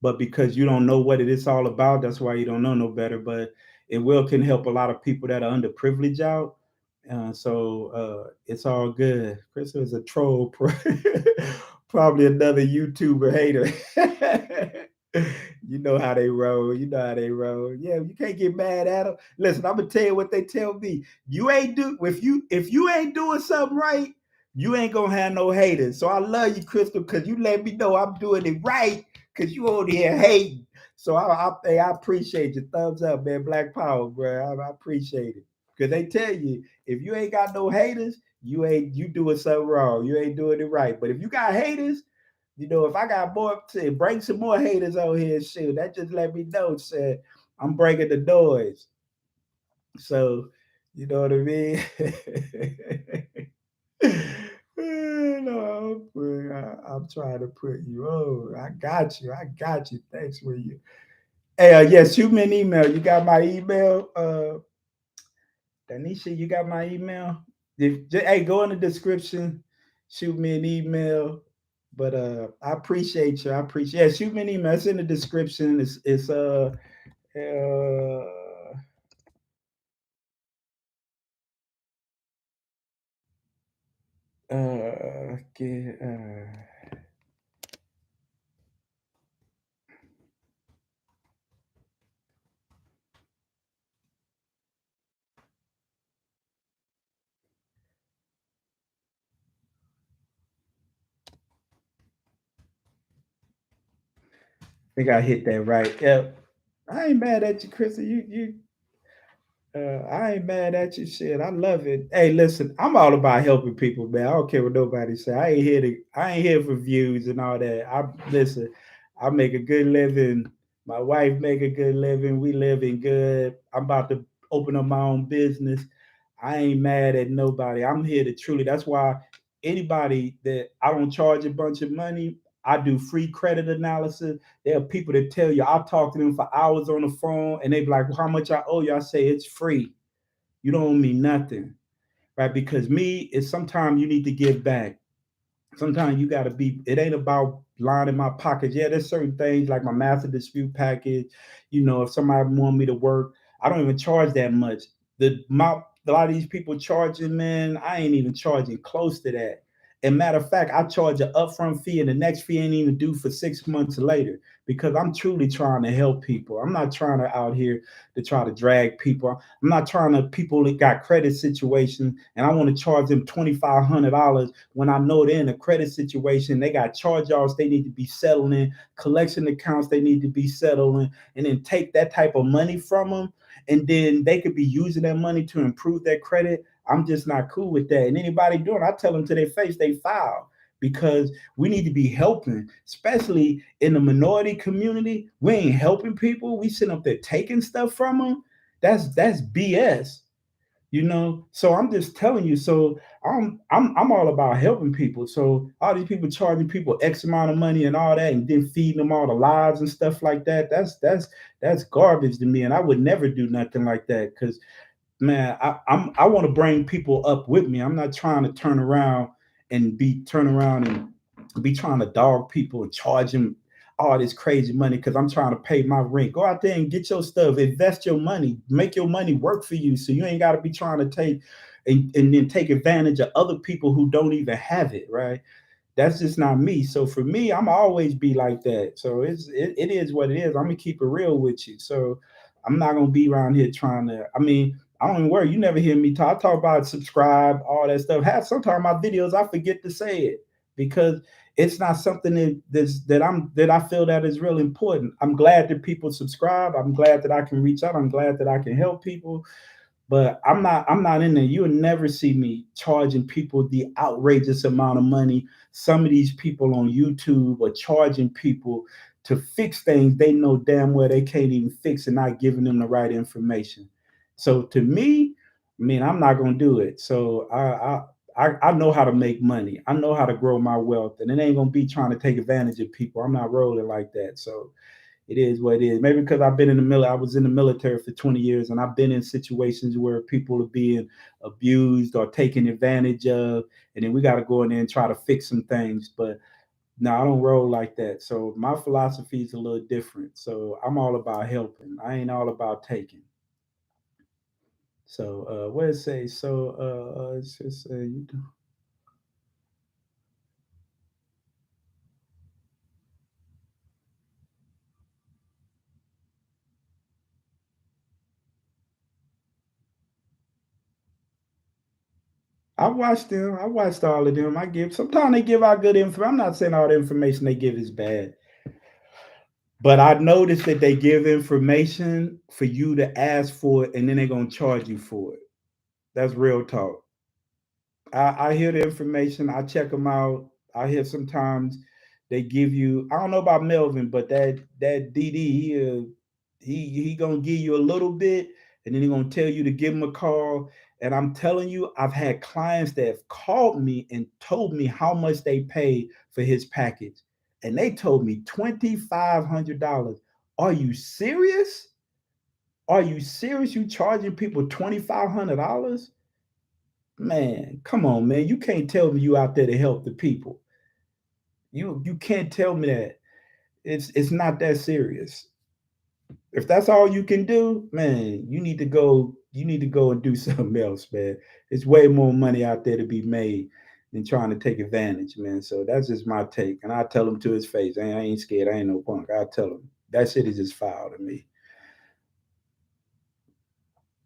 But because you don't know what it is all about, that's why you don't know no better. But it will can help a lot of people that are underprivileged out. It's all good. Chris is a troll, probably another YouTuber hater. You know how they roll. You know how they roll. Yeah, you can't get mad at them. Listen, I'm gonna tell you what they tell me. You ain't do if you ain't doing something right, you ain't gonna have no haters. So I love you, Crystal, because you let me know I'm doing it right. Cause you over here hating. So I appreciate you. Thumbs up, man. Black Power, bro. I appreciate it. Cause they tell you if you ain't got no haters, you doing something wrong. You ain't doing it right. But if you got haters, if I got more, to bring some more haters on here, shoot, that just let me know, said I'm breaking the noise. So, you know what I mean? No, I'm trying to put you on. I got you. I got you. Thanks for you. Hey, yes, shoot me an email. You got my email? Danisha, you got my email? Hey, go in the description. Shoot me an email. But I appreciate you. I appreciate. Yeah, shoot me an email. It's in the description. It's get, I think I hit that right. Yep. I ain't mad at you, Krista. I ain't mad at you. Shit, I love it. Hey, listen, I'm all about helping people, man. I don't care what nobody say. I ain't here for views and all that. I listen. I make a good living. My wife make a good living. We living good. I'm about to open up my own business. I ain't mad at nobody. I'm here to truly. That's why anybody that I don't charge a bunch of money. I do free credit analysis. There are people that tell you I'll talk to them for hours on the phone, and they be like, well, "How much I owe you?" I say it's free. You don't owe me nothing, right? Because me, it's sometimes you need to give back. Sometimes you got to be. It ain't about lining my pockets. Yeah, there's certain things like my master dispute package. If somebody want me to work, I don't even charge that much. A lot of these people charging, man, I ain't even charging close to that. And matter of fact, I charge an upfront fee, and the next fee ain't even due for 6 months later because I'm truly trying to help people. I'm not trying to out here to try to drag people. I'm not trying to people that got credit situations, and I want to charge them $2,500 when I know they're in a credit situation. They got charge offs they need to be settling, collection accounts they need to be settling, and then take that type of money from them, and then they could be using that money to improve their credit. I'm just not cool with that. And anybody doing, I tell them to their face, they foul because we need to be helping, especially in the minority community. We ain't helping people. We sitting up there taking stuff from them. That's BS. So I'm just telling you. So I'm all about helping people. So all these people charging people X amount of money and all that, and then feeding them all the lies and stuff like that. That's garbage to me, and I would never do nothing like that because, man, I want to bring people up with me. I'm not trying to turn around and be trying to dog people and charge them all this crazy money because I'm trying to pay my rent. Go out there and get your stuff, invest your money, make your money work for you, so you ain't got to be trying to take and then take advantage of other people who don't even have it, right? That's just not me. So for me, I'm always be like that. So it is what it is. I'm gonna keep it real with you. So I'm not gonna be around here trying to. I mean, I don't even worry. You never hear me talk. I talk about subscribe, all that stuff. Have sometimes my videos I forget to say it because it's not something that I feel that is real important. I'm glad that people subscribe. I'm glad that I can reach out. I'm glad that I can help people. But I'm not in there. You'll never see me charging people the outrageous amount of money. Some of these people on YouTube are charging people to fix things they know damn well they can't even fix and not giving them the right information. So to me, I mean, I'm not gonna do it. So I know how to make money. I know how to grow my wealth, and it ain't gonna be trying to take advantage of people. I'm not rolling like that. So it is what it is. Maybe because I've been in the military. I was in the military for 20 years, and I've been in situations where people are being abused or taken advantage of, and then we got to go in there and try to fix some things. But no, I don't roll like that. So my philosophy is a little different. So I'm all about helping. I ain't all about taking. So what it say? So it's just I watched them. I watched all of them. I give sometimes they give out good info. I'm not saying all the information they give is bad, but I noticed that they give information for you to ask for it, and then they're gonna charge you for it. That's real talk. I hear the information. I check them out. I hear sometimes they give you. I don't know about Melvin, but that DD he gonna give you a little bit, and then he gonna tell you to give him a call. And I'm telling you, I've had clients that have called me and told me how much they paid for his package, and they told me $2,500. Are you serious? Are you serious? You charging people $2,500? Man, come on, man. You can't tell me you out there to help the people. You can't tell me that. It's not that serious. If that's all you can do, man, you need to go and do something else, man. It's way more money out there to be made than trying to take advantage, man. So that's just my take. And I tell him to his face, I ain't scared. I ain't no punk. I tell him that shit is just foul to me.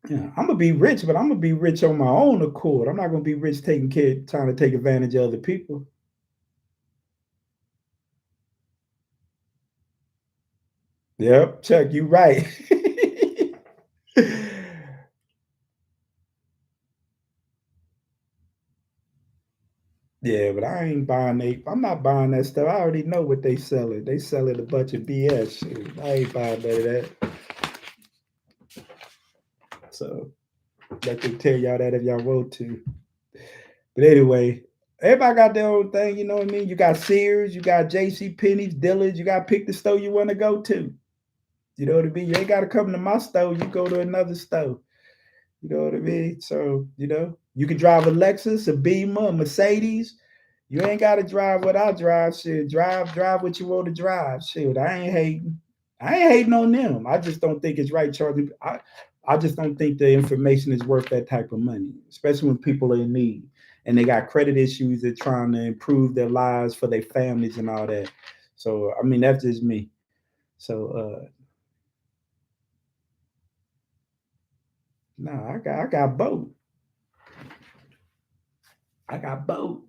Yeah, I'm gonna be rich, but I'm gonna be rich on my own accord. I'm not gonna be rich taking care, trying to take advantage of other people. Yep, Chuck, you right. Yeah, but I ain't buying I'm not buying that stuff. I already know what they selling. They selling a bunch of BS shit. I ain't buying none of that. So let them tell y'all that if y'all want to. But anyway, everybody got their own thing, you know what I mean? You got Sears, you got JC Penney's, Dillard's, you got to pick the store you want to go to. You know what I mean? You ain't got to come to my store, you go to another store. You know what I mean? So, you can drive a Lexus, a Beamer, a Mercedes. You ain't got to drive what I drive. Shit, drive what you want to drive. Shit, I ain't hating. I ain't hating on them. I just don't think it's right charging. I just don't think the information is worth that type of money, especially when people are in need and they got credit issues. They're trying to improve their lives for their families and all that. So, I mean, that's just me. So, no, I got both. I got both.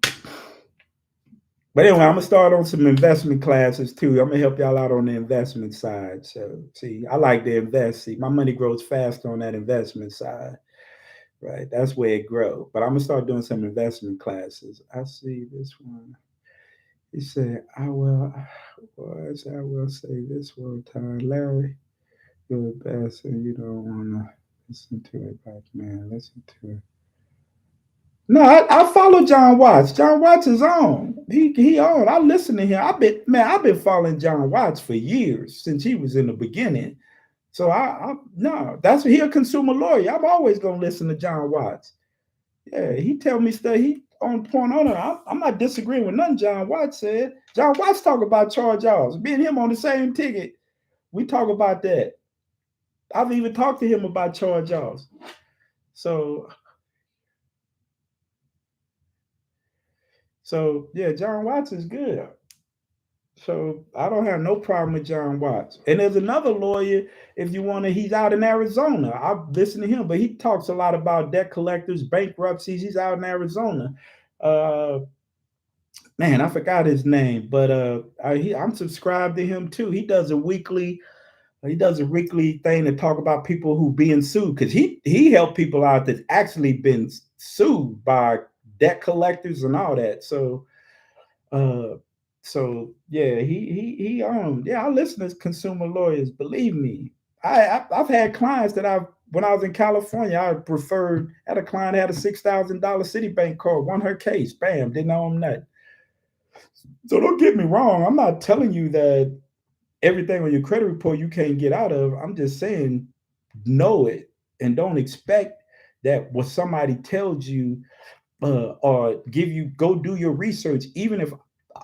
But anyway, I'm gonna start on some investment classes too. I'm gonna help y'all out on the investment side. So, see, I like to invest. See, my money grows faster on that investment side, right? That's where it grows. But I'm gonna start doing some investment classes. I see this one. He said, I will say this one time, Larry, you're the best, and you don't wanna listen to it, like man, listen to it. No, I follow John Watts. John Watts is on. He on. I listen to him. I've been following John Watts for years since he was in the beginning. So I no, that's he a consumer lawyer. I'm always gonna listen to John Watts. Yeah, he tell me stuff. He on point on it. I'm not disagreeing with nothing John Watts said. John Watts talk about charge offs. Me and him on the same ticket. We talk about that. I've even talked to him about charge offs. So yeah, John Watts is good. So I don't have no problem with John Watts. And there's another lawyer, if you want to, he's out in Arizona. I listen to him, but he talks a lot about debt collectors, bankruptcies. He's out in Arizona. Uh, man, I forgot his name, but I'm subscribed to him too. He does a weekly thing to talk about people who being sued because he helped people out that's actually been sued by debt collectors and all that. Uh, so yeah, I listen to consumer lawyers. Believe me, I've had clients that I've when I was in California, I preferred had a client had a $6,000 Citibank card, won her case, bam, didn't owe him nothing. So don't get me wrong. I'm not telling you that everything on your credit report you can't get out of. I'm just saying know it and don't expect that what somebody tells you or give you go do your research. Even if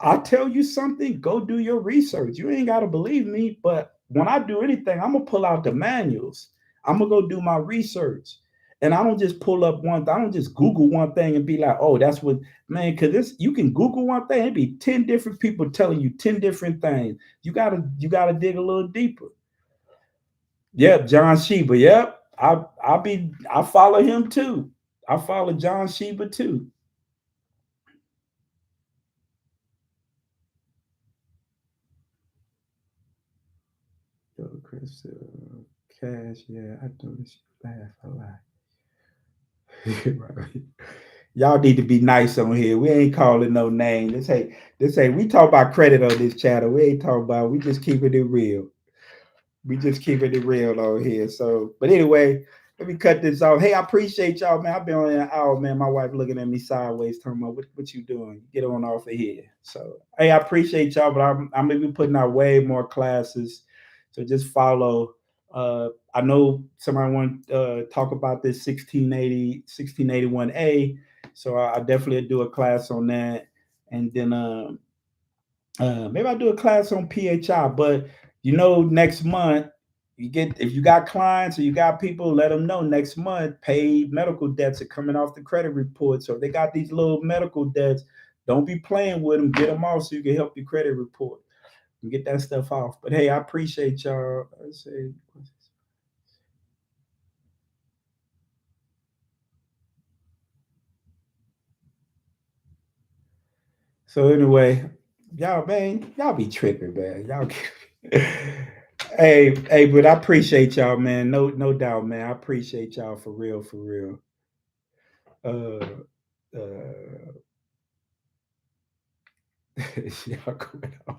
I tell you something, go do your research. You ain't got to believe me, but when I do anything, I'm gonna pull out the manuals. I'm gonna go do my research. And I don't just pull up one I don't just Google one thing and be like, oh, that's what man, because this you can Google one thing, it'd be 10 different people telling you 10 different things. You gotta dig a little deeper. Yep, John Sheba. Yep. I follow him too. I follow John Sheba too. Yo, Chris, Cash, yeah, I do this laugh a lot. Right. Y'all need to be nice on here. We ain't calling no names. This ain't we talk about credit on this channel. We ain't talking about we just keeping it real. We just keeping it real on here. So, but anyway, let me cut this off. Hey, I appreciate y'all, man. I've been on an hour, man. My wife looking at me sideways, talking about what you doing? Get on off of here. So, hey, I appreciate y'all, but I'm gonna be putting out way more classes. So just follow. I know somebody want to talk about this 1681A. So I definitely do a class on that, and then maybe I do a class on PHI, but next month you get if you got clients or you got people, let them know next month paid medical debts are coming off the credit report. So if they got these little medical debts, don't be playing with them. Get them off so you can help your credit report and get that stuff off. But hey, I appreciate y'all. I say, so anyway, y'all man, y'all be tripping, man. Y'all. Hey, but I appreciate y'all, man. No doubt, man. I appreciate y'all for real, for real. Uh, uh, y'all going off.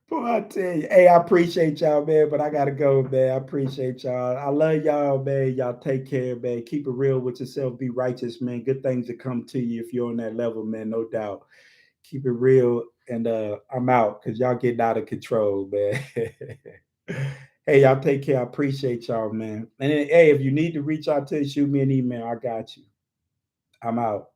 Boy, I tell you, hey, I appreciate y'all, man. But I gotta go, man. I appreciate y'all. I love y'all, man. Y'all take care, man. Keep it real with yourself. Be righteous, man. Good things to come to you if you're on that level, man. No doubt. Keep it real, and I'm out because y'all getting out of control, man. Hey, y'all take care. I appreciate y'all, man. And then, hey, if you need to reach out to us, shoot me an email. I got you. I'm out.